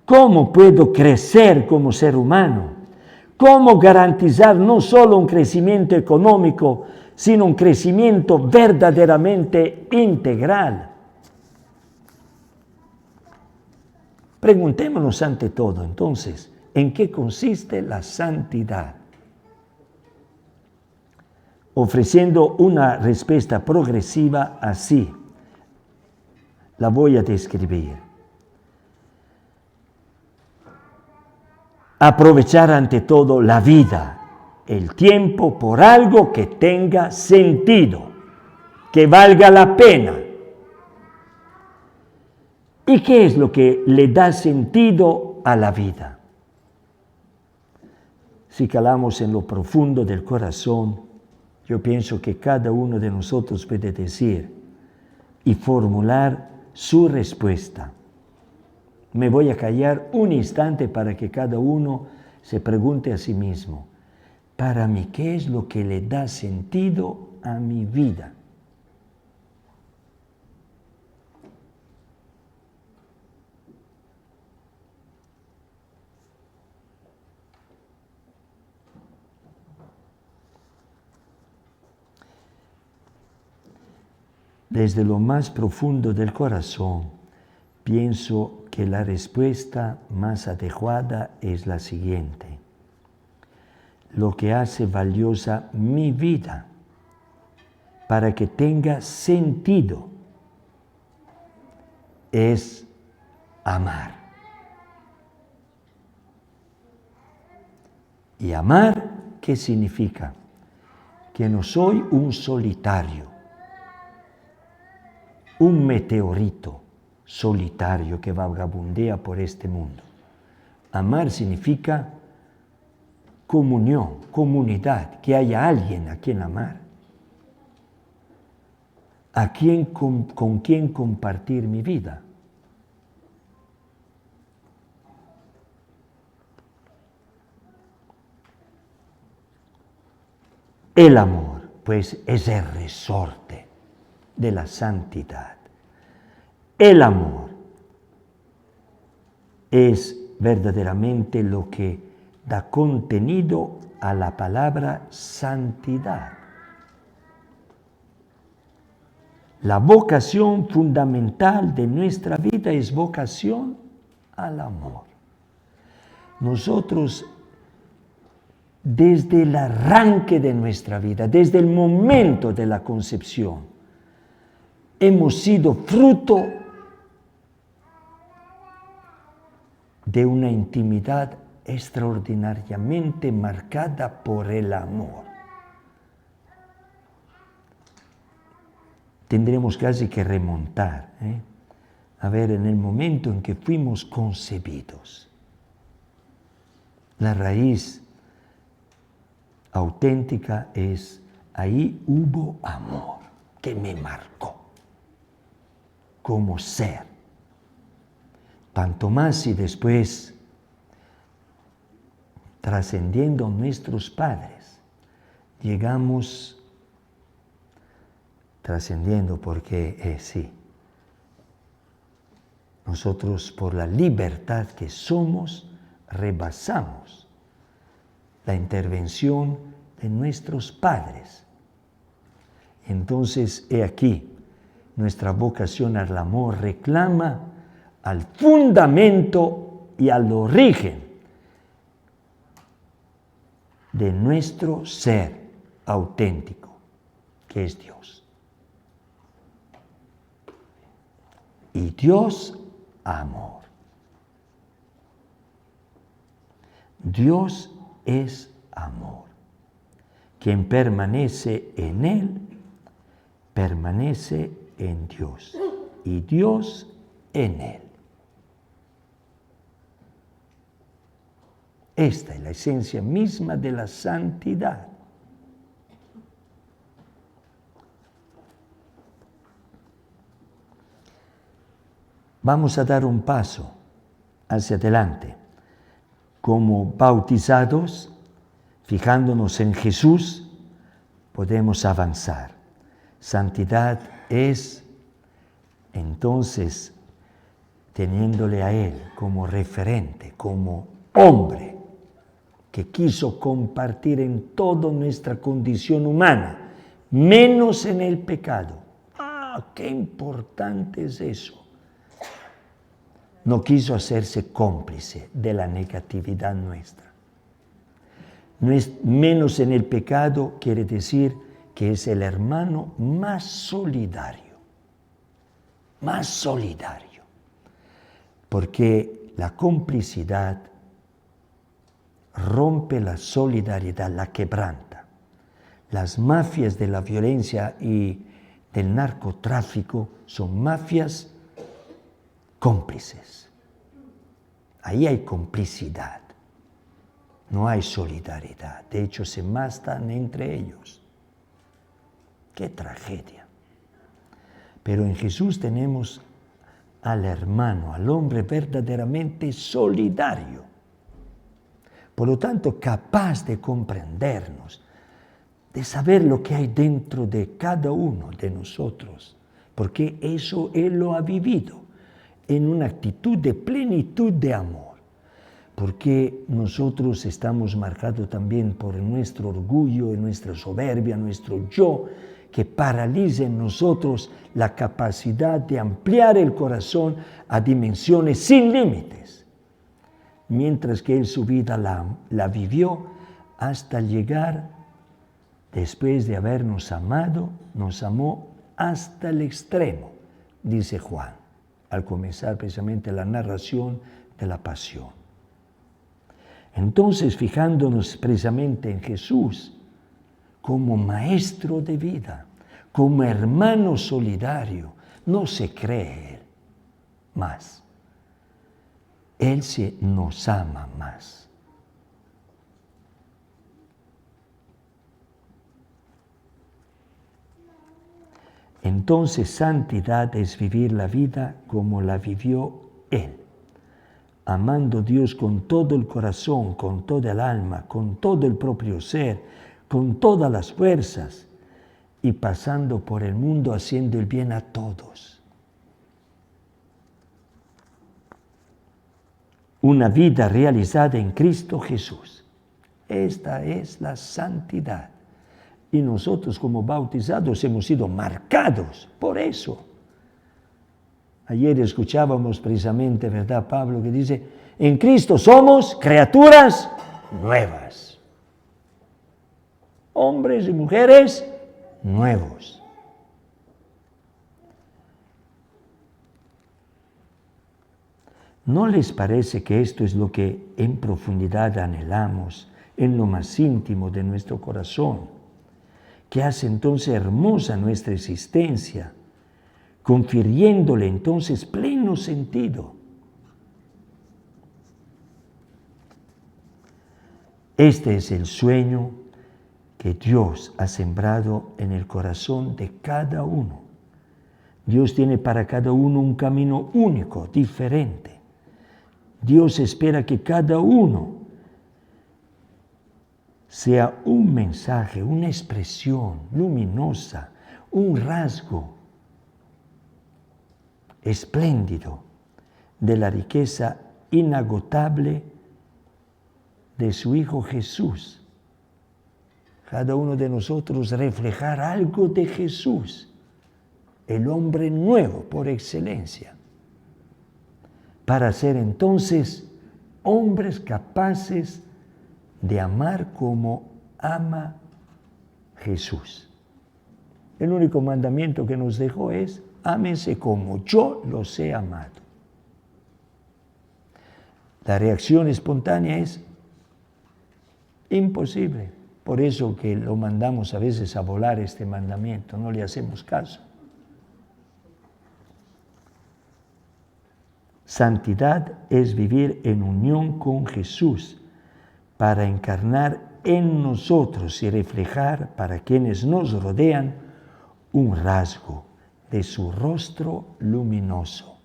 ¿Cómo puedo crecer como ser humano? ¿Cómo garantizar no solo un crecimiento económico, sino un crecimiento verdaderamente integral? Preguntémonos ante todo, entonces, ¿en qué consiste la santidad? Ofreciendo una respuesta progresiva así, la voy a describir. Aprovechar ante todo la vida, el tiempo por algo que tenga sentido, que valga la pena. ¿Y qué es lo que le da sentido a la vida? Si calamos en lo profundo del corazón, yo pienso que cada uno de nosotros puede decir y formular su respuesta. Me voy a callar un instante para que cada uno se pregunte a sí mismo, para mí, ¿qué es lo que le da sentido a mi vida? Desde lo más profundo del corazón, pienso que la respuesta más adecuada es la siguiente. Lo que hace valiosa mi vida para que tenga sentido es amar. ¿Y amar qué significa? Que no soy un solitario, un meteorito solitario que vagabundea por este mundo. Amar significa comunión, comunidad, que haya alguien a quien amar, con quien compartir mi vida. El amor, pues, es el resorte de la santidad. El amor es verdaderamente lo que da contenido a la palabra santidad. La vocación fundamental de nuestra vida es vocación al amor. Nosotros, desde el arranque de nuestra vida, desde el momento de la concepción, hemos sido fruto de una intimidad extraordinariamente marcada por el amor. tendremos casi que remontar, a ver, en el momento en que fuimos concebidos. La raíz auténtica es, ahí hubo amor que me marcó como ser. Tanto más si después, trascendiendo nuestros padres, llegamos, trascendiendo porque sí, nosotros por la libertad que somos, rebasamos la intervención de nuestros padres. Entonces, he aquí, nuestra vocación al amor reclama al fundamento y al origen de nuestro ser auténtico, que es Dios. Y Dios, amor. Dios es amor. Quien permanece en Él, permanece en Dios. Y Dios en Él. Esta es la esencia misma de la santidad. Vamos a dar un paso hacia adelante. Como bautizados, fijándonos en Jesús, podemos avanzar. Santidad es, entonces, teniéndole a Él como referente, como hombre, que quiso compartir en toda nuestra condición humana, menos en el pecado. ¡Qué importante es eso! No quiso hacerse cómplice de la negatividad nuestra. Menos en el pecado quiere decir que es el hermano más solidario, porque la complicidad rompe la solidaridad, la quebranta. Las mafias de la violencia y del narcotráfico son mafias cómplices. Ahí hay complicidad, no hay solidaridad. De hecho, se matan entre ellos. ¡Qué tragedia! Pero en Jesús tenemos al hermano, al hombre verdaderamente solidario. Por lo tanto, capaz de comprendernos, de saber lo que hay dentro de cada uno de nosotros, porque eso Él lo ha vivido en una actitud de plenitud de amor, porque nosotros estamos marcados también por nuestro orgullo, nuestra soberbia, nuestro yo, que paraliza en nosotros la capacidad de ampliar el corazón a dimensiones sin límites, mientras que Él su vida la vivió hasta llegar, después de habernos amado, nos amó hasta el extremo, dice Juan, al comenzar precisamente la narración de la pasión. Entonces, fijándonos precisamente en Jesús como maestro de vida, como hermano solidario, no se cree Él más. Él nos ama más. Entonces, santidad es vivir la vida como la vivió Él, amando a Dios con todo el corazón, con toda el alma, con todo el propio ser, con todas las fuerzas, y pasando por el mundo haciendo el bien a todos. Una vida realizada en Cristo Jesús. Esta es la santidad. Y nosotros como bautizados hemos sido marcados por eso. Ayer escuchábamos precisamente, ¿verdad, Pablo? Que dice, en Cristo somos criaturas nuevas. Hombres y mujeres nuevos. ¿No les parece que esto es lo que en profundidad anhelamos, en lo más íntimo de nuestro corazón? que hace entonces hermosa nuestra existencia, confiriéndole entonces pleno sentido. Este es el sueño que Dios ha sembrado en el corazón de cada uno. Dios tiene para cada uno un camino único, diferente. Dios espera que cada uno sea un mensaje, una expresión luminosa, un rasgo espléndido de la riqueza inagotable de su Hijo Jesús. Cada uno de nosotros reflejar algo de Jesús, el hombre nuevo por excelencia, para ser entonces hombres capaces de amar como ama Jesús. El único mandamiento que nos dejó es: ámense como yo los he amado. La reacción espontánea es imposible. Por eso que lo mandamos a veces a volar este mandamiento, no le hacemos caso. Santidad es vivir en unión con Jesús para encarnar en nosotros y reflejar para quienes nos rodean un rasgo de su rostro luminoso.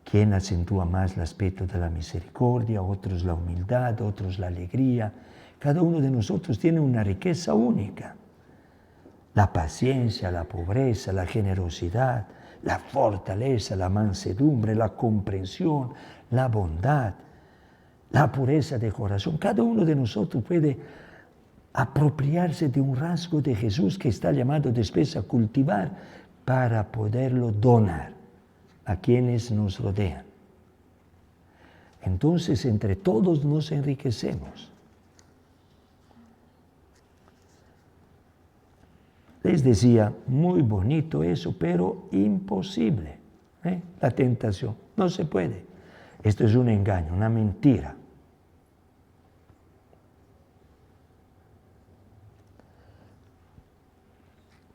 Quien acentúa más el aspecto de la misericordia, otros la humildad, otros la alegría. Cada uno de nosotros tiene una riqueza única. La paciencia, la pobreza, la generosidad, la fortaleza, la mansedumbre, la comprensión, la bondad, la pureza de corazón. Cada uno de nosotros puede apropiarse de un rasgo de Jesús que está llamado después a cultivar para poderlo donar a quienes nos rodean. Entonces, entre todos nos enriquecemos. Les decía, muy bonito eso, pero imposible. La tentación, no se puede. Esto es un engaño, una mentira.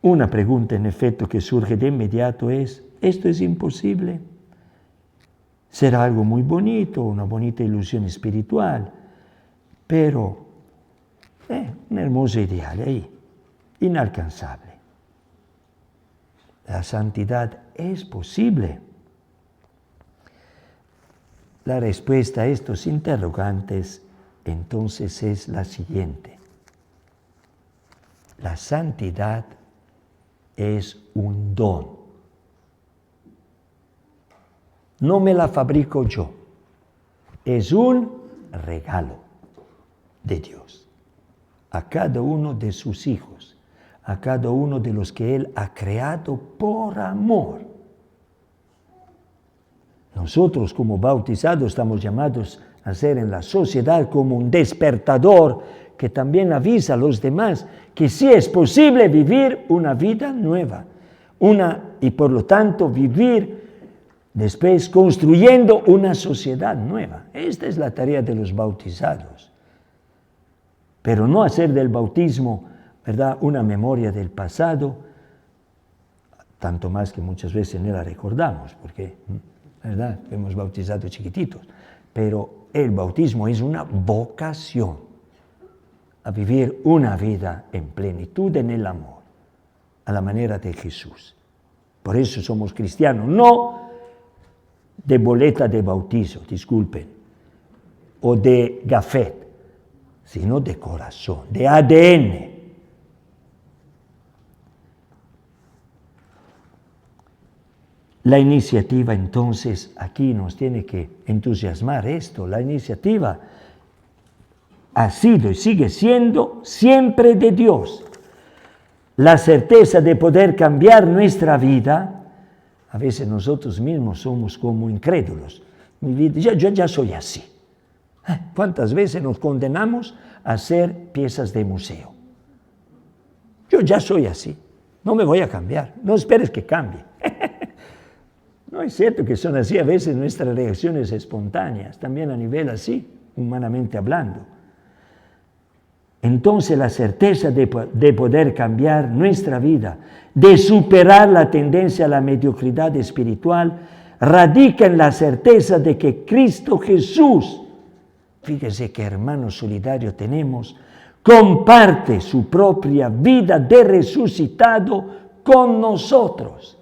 Una pregunta, en efecto, que surge de inmediato es: ¿esto es imposible? Será algo muy bonito, una bonita ilusión espiritual, pero un hermoso ideal ahí, inalcanzable. La santidad es posible. La respuesta a estos interrogantes entonces es la siguiente: la santidad es un don. No me la fabrico yo. Es un regalo de Dios a cada uno de sus hijos, a cada uno de los que Él ha creado por amor. Nosotros como bautizados estamos llamados a ser en la sociedad como un despertador que también avisa a los demás que sí es posible vivir una vida nueva, y por lo tanto vivir después construyendo una sociedad nueva. Esta es la tarea de los bautizados. Pero no hacer del bautismo, ¿verdad?, una memoria del pasado, tanto más que muchas veces no la recordamos, porque, ¿verdad?, hemos bautizado chiquititos. Pero el bautismo es una vocación a vivir una vida en plenitud en el amor, a la manera de Jesús. Por eso somos cristianos, no de boleta de bautizo, disculpen, o de gafet, sino de corazón, de ADN. La iniciativa entonces aquí nos tiene que entusiasmar esto. La iniciativa ha sido y sigue siendo siempre de Dios. La certeza de poder cambiar nuestra vida, a veces nosotros mismos somos como incrédulos. Mi vida, yo ya soy así. ¿Cuántas veces nos condenamos a ser piezas de museo? Yo ya soy así, no me voy a cambiar, no esperes que cambie. No es cierto que son así a veces nuestras reacciones espontáneas, también a nivel así, humanamente hablando. Entonces la certeza de poder cambiar nuestra vida, de superar la tendencia a la mediocridad espiritual, radica en la certeza de que Cristo Jesús, fíjese qué hermano solidario tenemos, comparte su propia vida de resucitado con nosotros,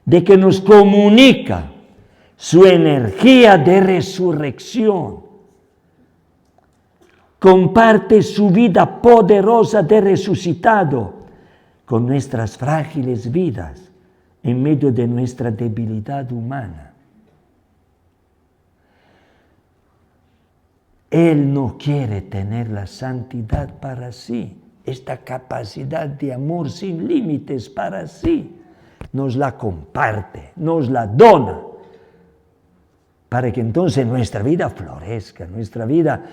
de que nos comunica su energía de resurrección, comparte su vida poderosa de resucitado con nuestras frágiles vidas en medio de nuestra debilidad humana. Él no quiere tener la santidad para sí, esta capacidad de amor sin límites para sí. Nos la comparte, nos la dona, para que entonces nuestra vida florezca, nuestra vida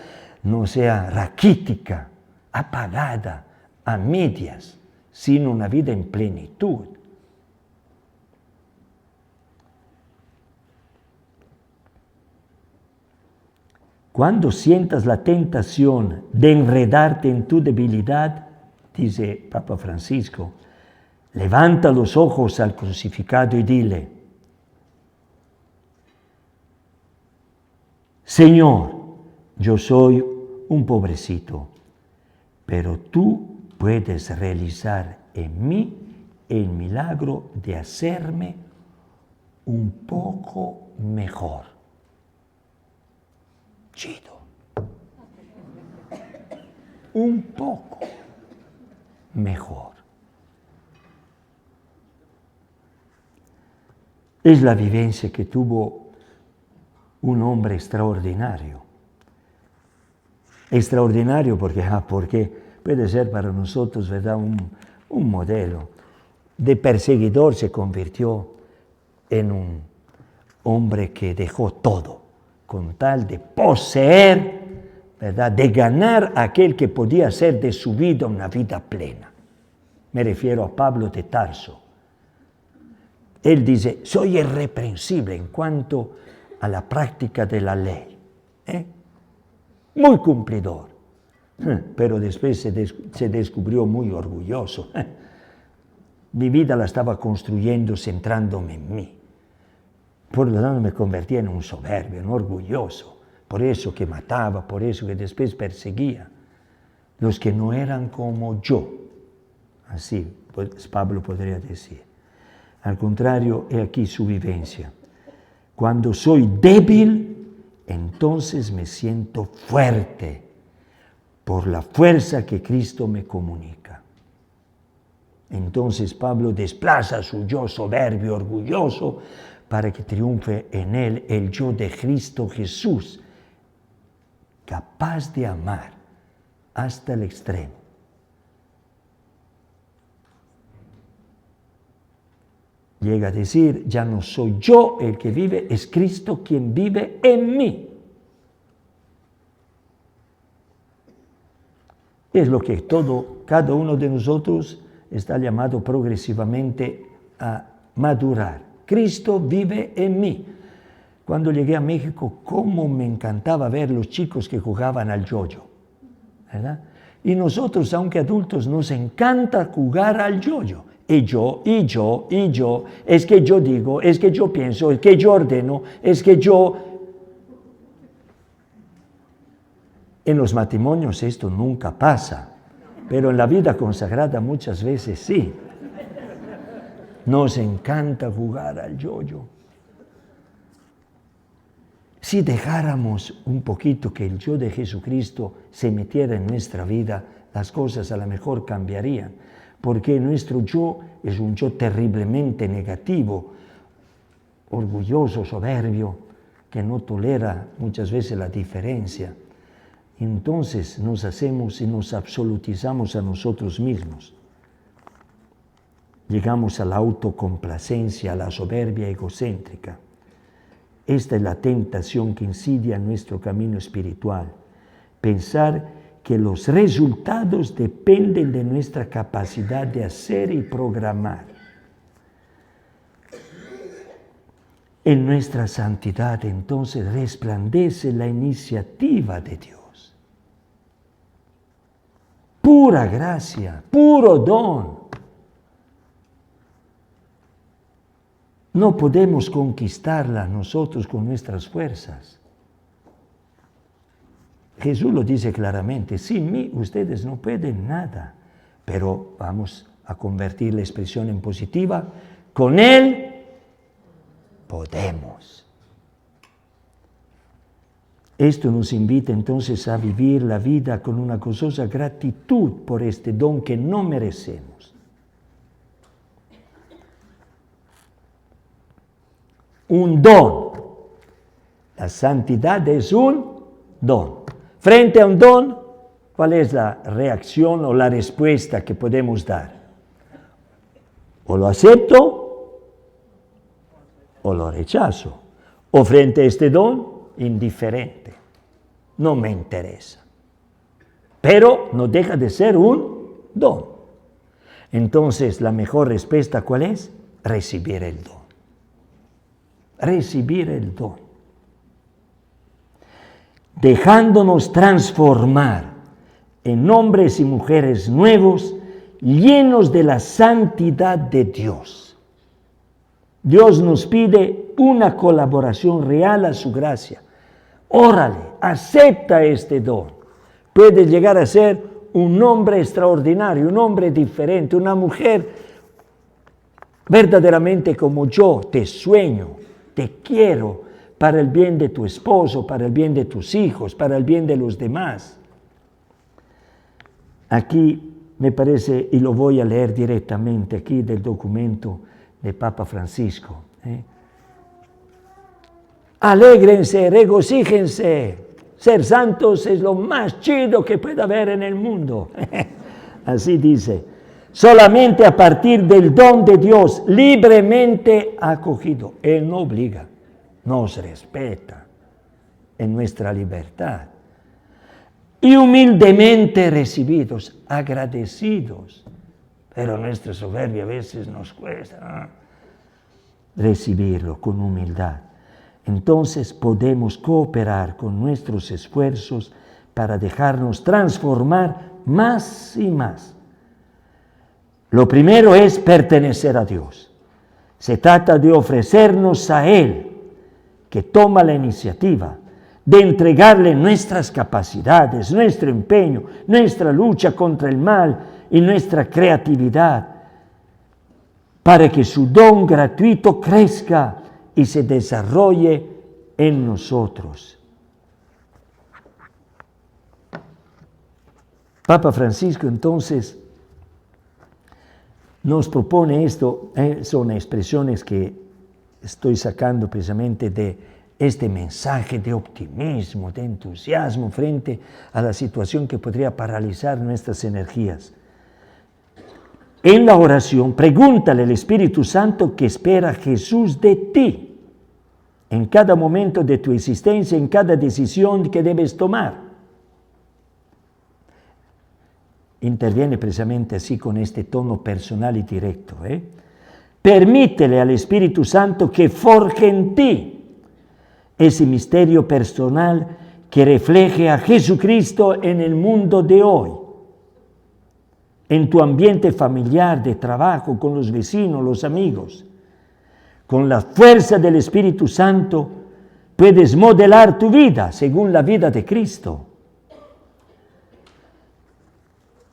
no sea raquítica, apagada, a medias, sino una vida en plenitud. Cuando sientas la tentación de enredarte en tu debilidad, dice Papa Francisco, levanta los ojos al crucificado y dile: Señor, yo soy un pobrecito, pero tú puedes realizar en mí el milagro de hacerme un poco mejor. Chido. Un poco mejor. Es la vivencia que tuvo un hombre extraordinario. Extraordinario porque puede ser para nosotros, ¿verdad?, un modelo. De perseguidor se convirtió en un hombre que dejó todo con tal de poseer, ¿verdad?, de ganar aquel que podía hacer de su vida una vida plena. Me refiero a Pablo de Tarso. Él dice: soy irreprensible en cuanto a la práctica de la ley. Muy cumplidor. Pero después se descubrió muy orgulloso. Mi vida la estaba construyendo centrándome en mí. Por lo tanto me convertí en un soberbio, en orgulloso. Por eso que mataba, por eso que después perseguía. Los que no eran como yo. Así pues, Pablo podría decir. Al contrario, he aquí su vivencia. Cuando soy débil, entonces me siento fuerte por la fuerza que Cristo me comunica. Entonces Pablo desplaza su yo soberbio, orgulloso, para que triunfe en él el yo de Cristo Jesús, capaz de amar hasta el extremo. Llega a decir: ya no soy yo el que vive, es Cristo quien vive en mí. Es lo que cada uno de nosotros está llamado progresivamente a madurar. Cristo vive en mí. Cuando llegué a México, cómo me encantaba ver los chicos que jugaban al yo-yo, ¿verdad? Y nosotros, aunque adultos, nos encanta jugar al yo-yo. Y yo, es que yo digo, es que yo pienso, es que yo ordeno, es que yo... En los matrimonios esto nunca pasa, pero en la vida consagrada muchas veces sí. Nos encanta jugar al yo-yo. Si dejáramos un poquito que el yo de Jesucristo se metiera en nuestra vida, las cosas a lo mejor cambiarían, porque nuestro yo es un yo terriblemente negativo, orgulloso, soberbio, que no tolera muchas veces la diferencia. Entonces nos hacemos y nos absolutizamos a nosotros mismos. Llegamos a la autocomplacencia, a la soberbia egocéntrica. Esta es la tentación que incide a nuestro camino espiritual. Pensar que los resultados dependen de nuestra capacidad de hacer y programar. En nuestra santidad entonces resplandece la iniciativa de Dios. pura gracia, puro don. No podemos conquistarla nosotros con nuestras fuerzas. Jesús lo dice claramente, sin mí ustedes no pueden nada, pero vamos a convertir la expresión en positiva, con Él podemos. Esto nos invita entonces a vivir la vida con una gozosa gratitud por este don que no merecemos. Un don. La santidad es un don. Frente a un don, ¿cuál es la reacción o la respuesta que podemos dar? O lo acepto o lo rechazo. O frente a este don, indiferente. No me interesa. Pero no deja de ser un don. Entonces, la mejor respuesta, ¿cuál es? Recibir el don. Recibir el don. Dejándonos transformar en hombres y mujeres nuevos, llenos de la santidad de Dios. Dios nos pide una colaboración real a su gracia. Órale, acepta este don. Puedes llegar a ser un hombre extraordinario, un hombre diferente, una mujer verdaderamente como yo. Te sueño, te quiero para el bien de tu esposo, para el bien de tus hijos, para el bien de los demás. Aquí me parece, y lo voy a leer directamente aquí del documento de Papa Francisco. Alégrense, regocíjense. Ser santos es lo más chido que puede haber en el mundo. Así dice. Solamente a partir del don de Dios, libremente acogido. Él no obliga, nos respeta en nuestra libertad. Y humildemente recibidos, agradecidos. Pero nuestra soberbia a veces nos cuesta recibirlo con humildad. Entonces podemos cooperar con nuestros esfuerzos para dejarnos transformar más y más. Lo primero es pertenecer a Dios. Se trata de ofrecernos a Él, que toma la iniciativa de entregarle nuestras capacidades, nuestro empeño, nuestra lucha contra el mal y nuestra creatividad, para que su don gratuito crezca y se desarrolle en nosotros. Papa Francisco entonces nos propone esto, son expresiones que estoy sacando precisamente de este mensaje de optimismo, de entusiasmo frente a la situación que podría paralizar nuestras energías. En la oración, pregúntale al Espíritu Santo qué espera Jesús de ti en cada momento de tu existencia, en cada decisión que debes tomar. Interviene precisamente así con este tono personal y directo. Permítele al Espíritu Santo que forje en ti ese misterio personal que refleje a Jesucristo en el mundo de hoy. En tu ambiente familiar, de trabajo, con los vecinos, los amigos. Con la fuerza del Espíritu Santo puedes modelar tu vida según la vida de Cristo.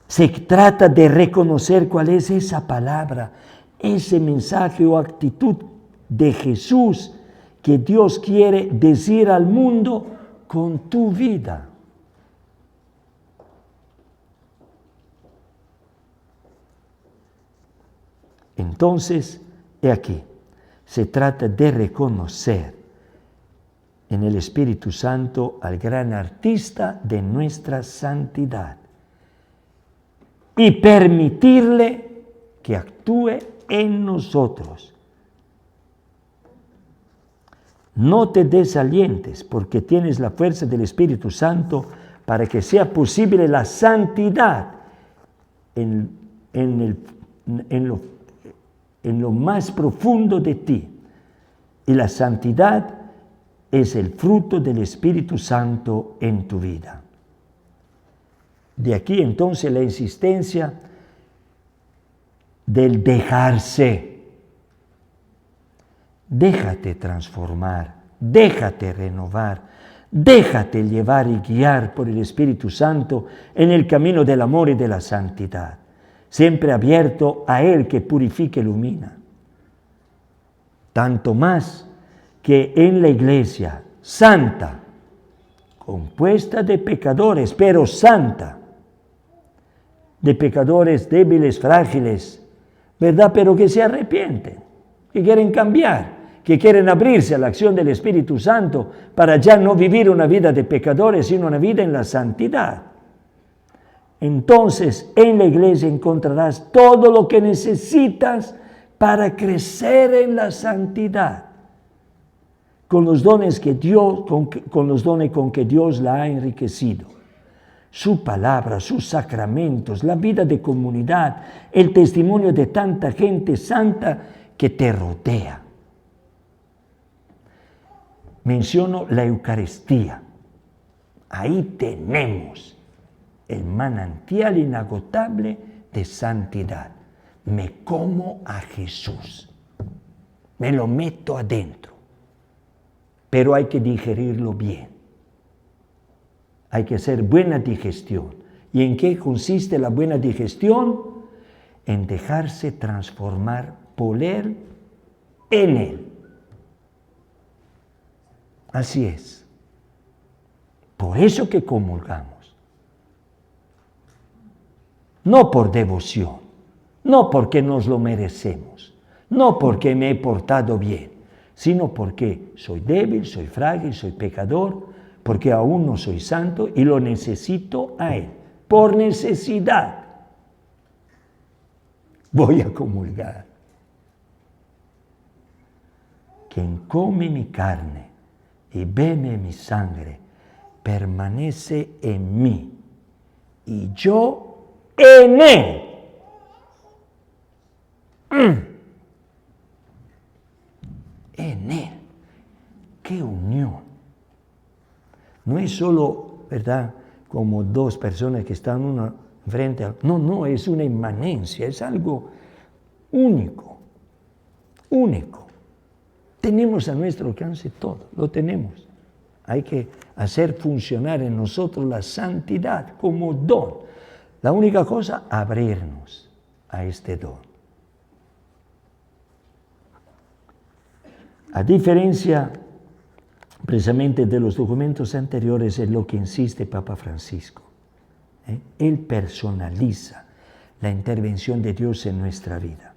Se trata de reconocer cuál es esa palabra, ese mensaje o actitud de Jesús que Dios quiere decir al mundo con tu vida. Entonces, he aquí, se trata de reconocer en el Espíritu Santo al gran artista de nuestra santidad y permitirle que actúe en nosotros. No te desalientes porque tienes la fuerza del Espíritu Santo para que sea posible la santidad en lo más profundo de ti. Y la santidad es el fruto del Espíritu Santo en tu vida. De aquí entonces la insistencia del dejarse. Déjate transformar, déjate renovar, déjate llevar y guiar por el Espíritu Santo en el camino del amor y de la santidad, siempre abierto a Él que purifica e ilumina. Tanto más que en la iglesia santa, compuesta de pecadores, pero santa, de pecadores débiles, frágiles, ¿verdad? Pero que se arrepienten, que quieren cambiar, que quieren abrirse a la acción del Espíritu Santo para ya no vivir una vida de pecadores, sino una vida en la santidad. Entonces, en la iglesia encontrarás todo lo que necesitas para crecer en la santidad, con los dones con que Dios la ha enriquecido. Su palabra, sus sacramentos, la vida de comunidad, el testimonio de tanta gente santa que te rodea. Menciono la Eucaristía. Ahí tenemos el manantial inagotable de santidad. Me como a Jesús, me lo meto adentro, pero hay que digerirlo bien. Hay que hacer buena digestión. ¿Y en qué consiste la buena digestión? En dejarse transformar por Él en Él. Así es. Por eso que comulgamos. No por devoción, no porque nos lo merecemos, no porque me he portado bien, sino porque soy débil, soy frágil, soy pecador, porque aún no soy santo y lo necesito a Él, por necesidad. Voy a comulgar. Quien come mi carne y bebe mi sangre, permanece en mí y yo en Él. En Él. ¡Qué unión! No es solo, ¿verdad?, como dos personas que están una frente a... No, es una inmanencia, es algo único, único. Tenemos a nuestro alcance todo, lo tenemos. Hay que hacer funcionar en nosotros la santidad como don. La única cosa, abrirnos a este don. A diferencia precisamente de los documentos anteriores, es lo que insiste Papa Francisco. Él personaliza la intervención de Dios en nuestra vida.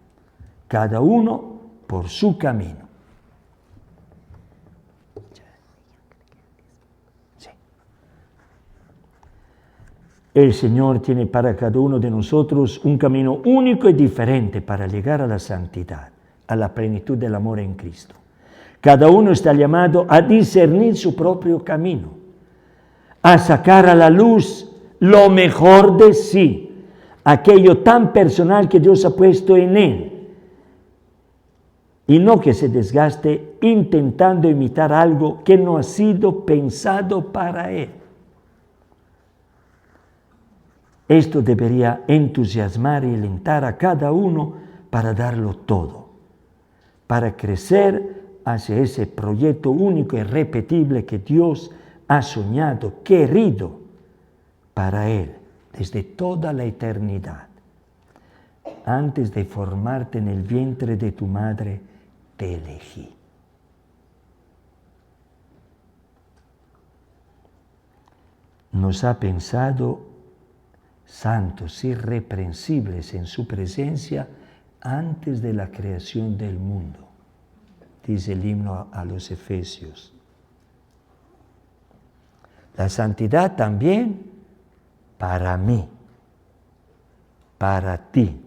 Cada uno por su camino. Sí. El Señor tiene para cada uno de nosotros un camino único y diferente para llegar a la santidad, a la plenitud del amor en Cristo. Cada uno está llamado a discernir su propio camino, a sacar a la luz lo mejor de sí, aquello tan personal que Dios ha puesto en él, y no que se desgaste intentando imitar algo que no ha sido pensado para él. Esto debería entusiasmar y alentar a cada uno para darlo todo, para crecer hacia ese proyecto único y irrepetible que Dios ha soñado, querido para Él desde toda la eternidad. Antes de formarte en el vientre de tu madre, te elegí. Nos ha pensado santos, irreprensibles en su presencia antes de la creación del mundo. Dice el himno a los Efesios. La santidad también para mí, para ti,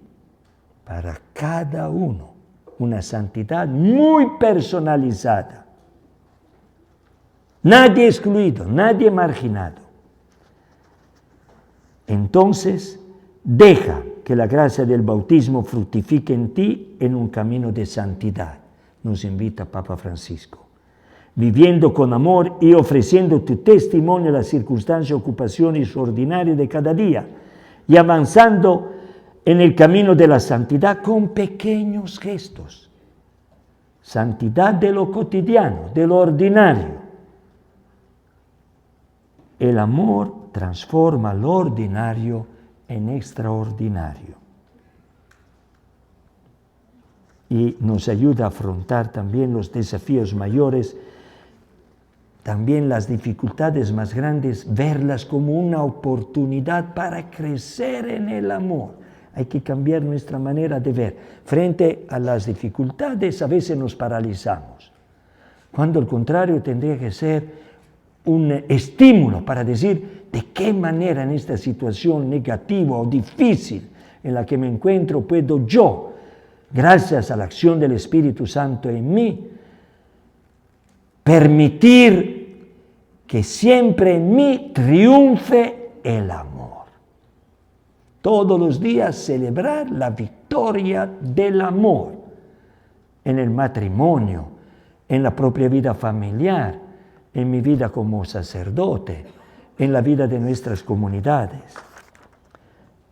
para cada uno. Una santidad muy personalizada. Nadie excluido, nadie marginado. Entonces, deja que la gracia del bautismo fructifique en ti en un camino de santidad. Nos invita Papa Francisco. viviendo con amor y ofreciendo tu testimonio a las circunstancias y ocupaciones ordinarias de cada día y avanzando en el camino de la santidad con pequeños gestos. Santidad de lo cotidiano, de lo ordinario. El amor transforma lo ordinario en extraordinario. Y nos ayuda a afrontar también los desafíos mayores, también las dificultades más grandes, verlas como una oportunidad para crecer en el amor. Hay que cambiar nuestra manera de ver. Frente a las dificultades a veces nos paralizamos, cuando al contrario tendría que ser un estímulo para decir de qué manera en esta situación negativa o difícil en la que me encuentro puedo yo, gracias a la acción del Espíritu Santo en mí, permitir que siempre en mí triunfe el amor. Todos los días celebrar la victoria del amor en el matrimonio, en la propia vida familiar, en mi vida como sacerdote, en la vida de nuestras comunidades.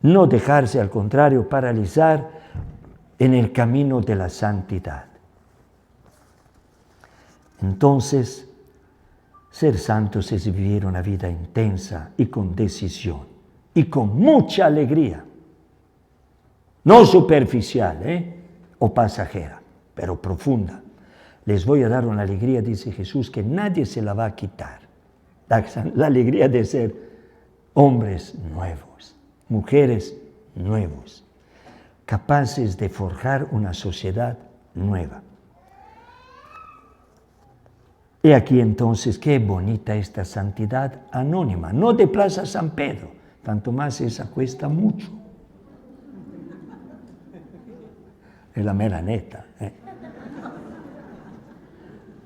No dejarse, al contrario, paralizar en el camino de la santidad. Entonces, ser santos es vivir una vida intensa y con decisión y con mucha alegría. No superficial, o pasajera, pero profunda. Les voy a dar una alegría, dice Jesús, que nadie se la va a quitar. La alegría de ser hombres nuevos, mujeres nuevos, capaces de forjar una sociedad nueva. He aquí entonces qué bonita esta santidad anónima, no de Plaza San Pedro, tanto más esa cuesta mucho. Es la mera neta.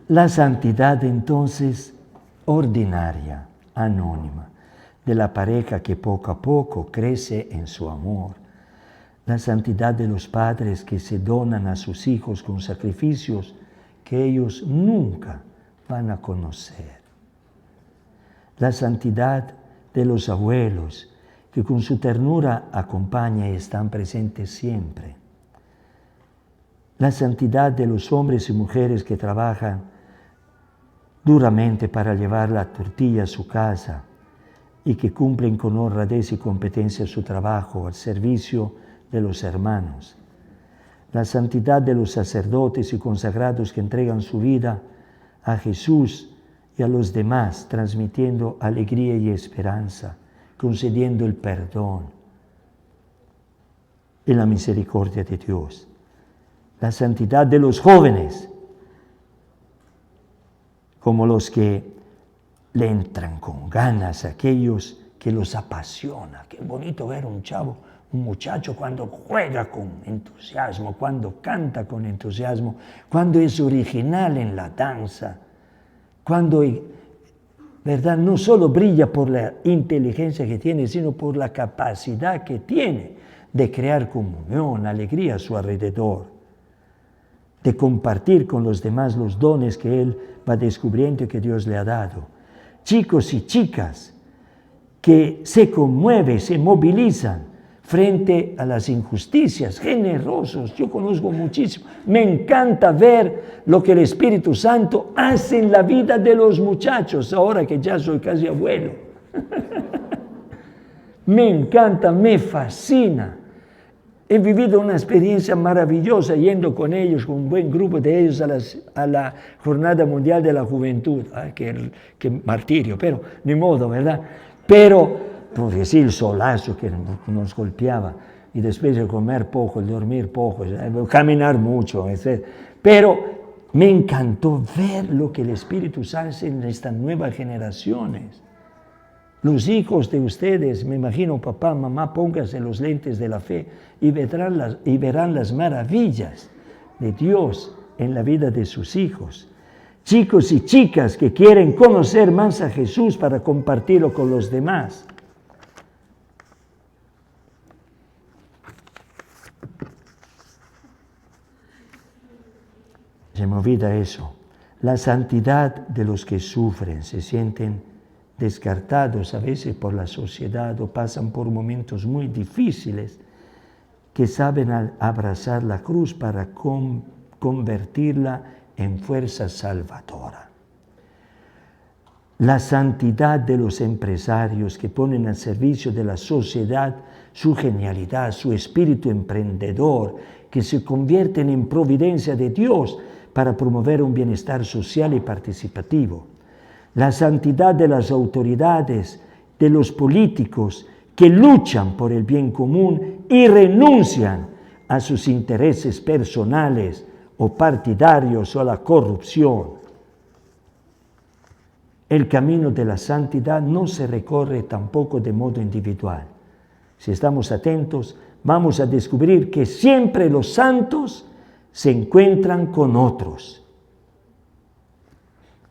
La santidad entonces ordinaria, anónima, de la pareja que poco a poco crece en su amor. La santidad de los padres que se donan a sus hijos con sacrificios que ellos nunca van a conocer. La santidad de los abuelos que con su ternura acompañan y están presentes siempre. La santidad de los hombres y mujeres que trabajan duramente para llevar la tortilla a su casa y que cumplen con honradez y competencia su trabajo al servicio de los hermanos. La santidad de los sacerdotes y consagrados que entregan su vida a Jesús y a los demás, transmitiendo alegría y esperanza, concediendo el perdón y la misericordia de Dios. La santidad de los jóvenes, como los que le entran con ganas a aquellos que los apasiona. Qué bonito ver un muchacho cuando juega con entusiasmo, cuando canta con entusiasmo, cuando es original en la danza, cuando, ¿verdad?, no solo brilla por la inteligencia que tiene, sino por la capacidad que tiene de crear comunión, alegría a su alrededor, de compartir con los demás los dones que él va descubriendo y que Dios le ha dado. Chicos y chicas que se conmueven, se movilizan frente a las injusticias, generosos. Yo conozco muchísimo. Me encanta ver lo que el Espíritu Santo hace en la vida de los muchachos, ahora que ya soy casi abuelo. Me encanta, me fascina. He vivido una experiencia maravillosa yendo con ellos, con un buen grupo de ellos a la Jornada Mundial de la Juventud. Ay, qué martirio, pero ni modo, ¿verdad? Pero, porque sí, el solazo que nos golpeaba, y después de comer poco, el dormir poco, caminar mucho, etc. Pero me encantó ver lo que el Espíritu hace en estas nuevas generaciones. Los hijos de ustedes, me imagino, papá, mamá, pónganse los lentes de la fe y verán las maravillas de Dios en la vida de sus hijos. Chicos y chicas que quieren conocer más a Jesús para compartirlo con los demás. Se me olvida eso. La santidad de los que sufren, se sienten descartados a veces por la sociedad o pasan por momentos muy difíciles, que saben abrazar la cruz para convertirla en fuerza salvadora. La santidad de los empresarios que ponen al servicio de la sociedad su genialidad, su espíritu emprendedor, que se convierten en providencia de Dios para promover un bienestar social y participativo. La santidad de las autoridades, de los políticos que luchan por el bien común y renuncian a sus intereses personales o partidarios o a la corrupción. El camino de la santidad no se recorre tampoco de modo individual. Si estamos atentos, vamos a descubrir que siempre los santos se encuentran con otros.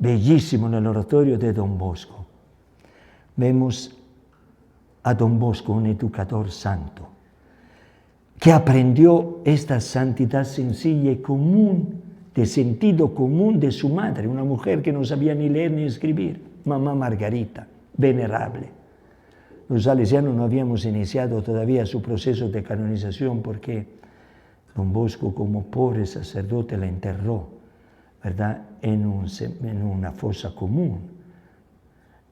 Bellísimo en el oratorio de Don Bosco. Vemos a Don Bosco, un educador santo, que aprendió esta santidad sencilla y común, de sentido común de su madre, una mujer que no sabía ni leer ni escribir, mamá Margarita, venerable. Los salesianos no habíamos iniciado todavía su proceso de canonización porque Don Bosco, como pobre sacerdote, la enterró, ¿verdad?, en una fosa común.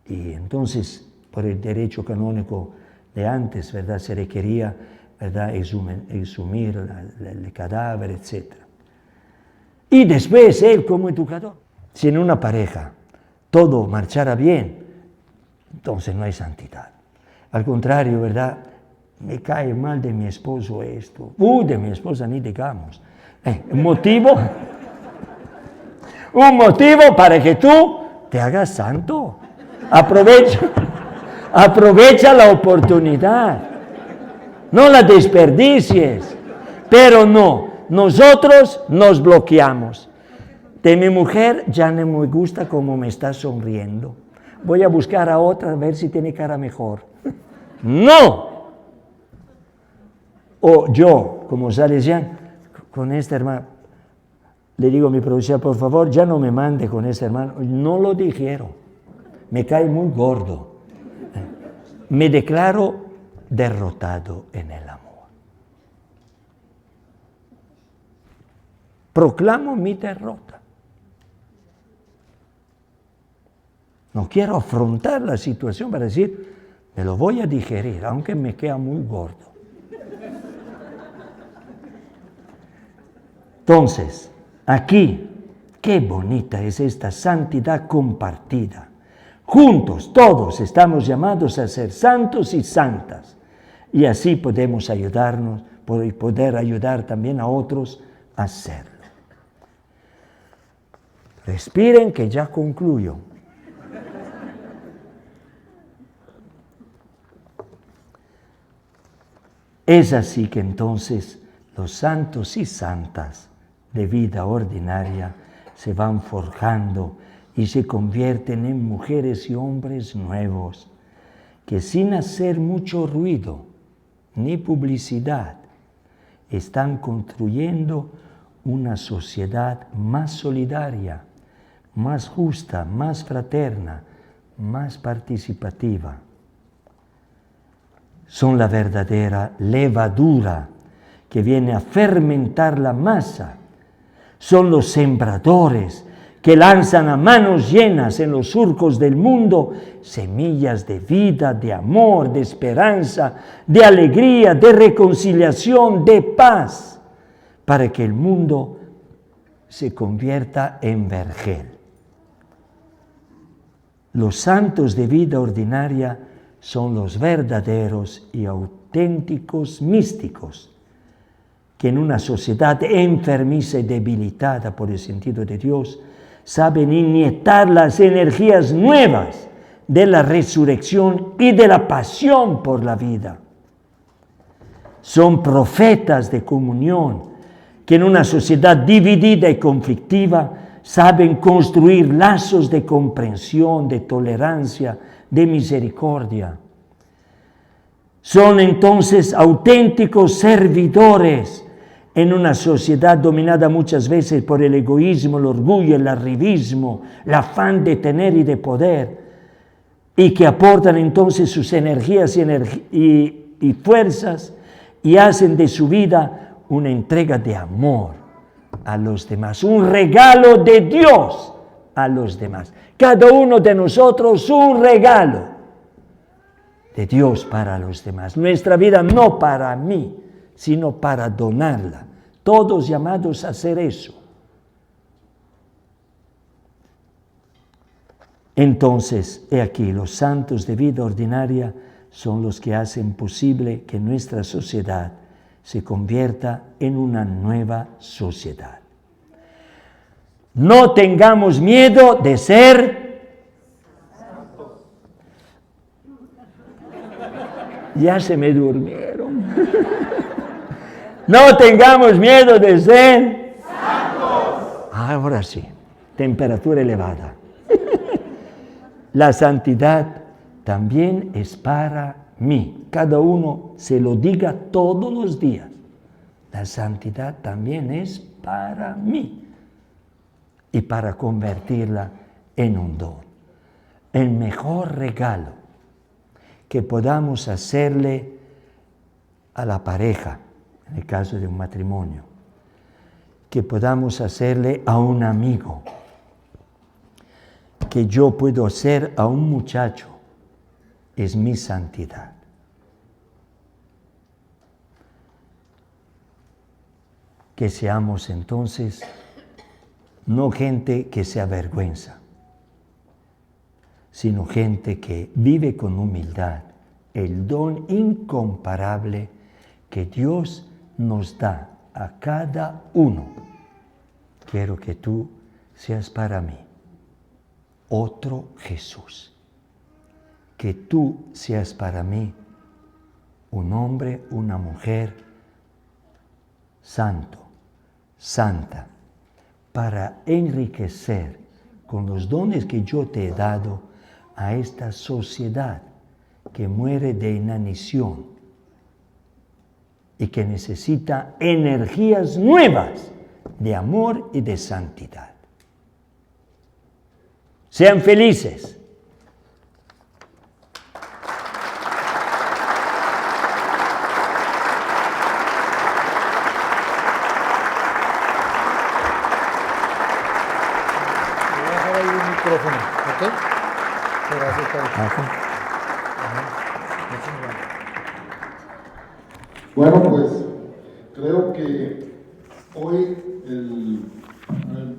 Y entonces, por el derecho canónico de antes, ¿verdad?, se requería, ¿verdad?, exhumir el cadáver, etc. Y después él, como educador, si en una pareja todo marchara bien, entonces no hay santidad. Al contrario, ¿verdad?, me cae mal de mi esposo esto. De mi esposa ni digamos. Un motivo para que tú te hagas santo. Aprovecha la oportunidad. No la desperdicies. Pero no, nosotros nos bloqueamos. De mi mujer ya no me gusta cómo me está sonriendo. Voy a buscar a otra a ver si tiene cara mejor. ¡No! O yo, como salesiano, con este hermano, le digo a mi profesor, por favor, ya no me mande con ese hermano. No lo dijeron. Me cae muy gordo. Me declaro derrotado en el amor. Proclamo mi derrota. No quiero afrontar la situación para decir, me lo voy a digerir, aunque me queda muy gordo. Entonces, aquí, qué bonita es esta santidad compartida. Juntos, todos estamos llamados a ser santos y santas. Y así podemos ayudarnos, poder ayudar también a otros a hacerlo. Respiren que ya concluyo. Es así que entonces los santos y santas de vida ordinaria se van forjando y se convierten en mujeres y hombres nuevos, que sin hacer mucho ruido ni publicidad, están construyendo una sociedad más solidaria, más justa, más fraterna, más participativa. Son la verdadera levadura que viene a fermentar la masa. Son los sembradores que lanzan a manos llenas en los surcos del mundo semillas de vida, de amor, de esperanza, de alegría, de reconciliación, de paz, para que el mundo se convierta en vergel. Los santos de vida ordinaria son los verdaderos y auténticos místicos, que en una sociedad enfermiza y debilitada por el sentido de Dios, saben inyectar las energías nuevas de la resurrección y de la pasión por la vida. Son profetas de comunión, que en una sociedad dividida y conflictiva saben construir lazos de comprensión, de tolerancia, de misericordia. Son entonces auténticos servidores en una sociedad dominada muchas veces por el egoísmo, el orgullo, el arribismo, el afán de tener y de poder, y que aportan entonces sus energías y fuerzas y hacen de su vida una entrega de amor a los demás, un regalo de Dios a los demás. Cada uno de nosotros un regalo de Dios para los demás. Nuestra vida no para mí, sino para donarla. Todos llamados a hacer eso. Entonces, he aquí, los santos de vida ordinaria son los que hacen posible que nuestra sociedad se convierta en una nueva sociedad. No tengamos miedo de ser santos. Ya se me durmieron. No tengamos miedo de ser santos. Ahora sí, temperatura elevada. La santidad también es para mí. Cada uno se lo diga todos los días. La santidad también es para mí. Y para convertirla en un don. El mejor regalo que podamos hacerle a la pareja, en el caso de un matrimonio, que podamos hacerle a un amigo, que yo puedo hacer a un muchacho, es mi santidad. Que seamos entonces no gente que se avergüenza, sino gente que vive con humildad el don incomparable que Dios nos da a cada uno. Quiero que tú seas para mí otro Jesús. Que tú seas para mí un hombre, una mujer santo, santa, para enriquecer con los dones que yo te he dado a esta sociedad que muere de inanición y que necesita energías nuevas de amor y de santidad. Sean felices. ¿Ok? Gracias, Padre. Bueno, pues creo que hoy el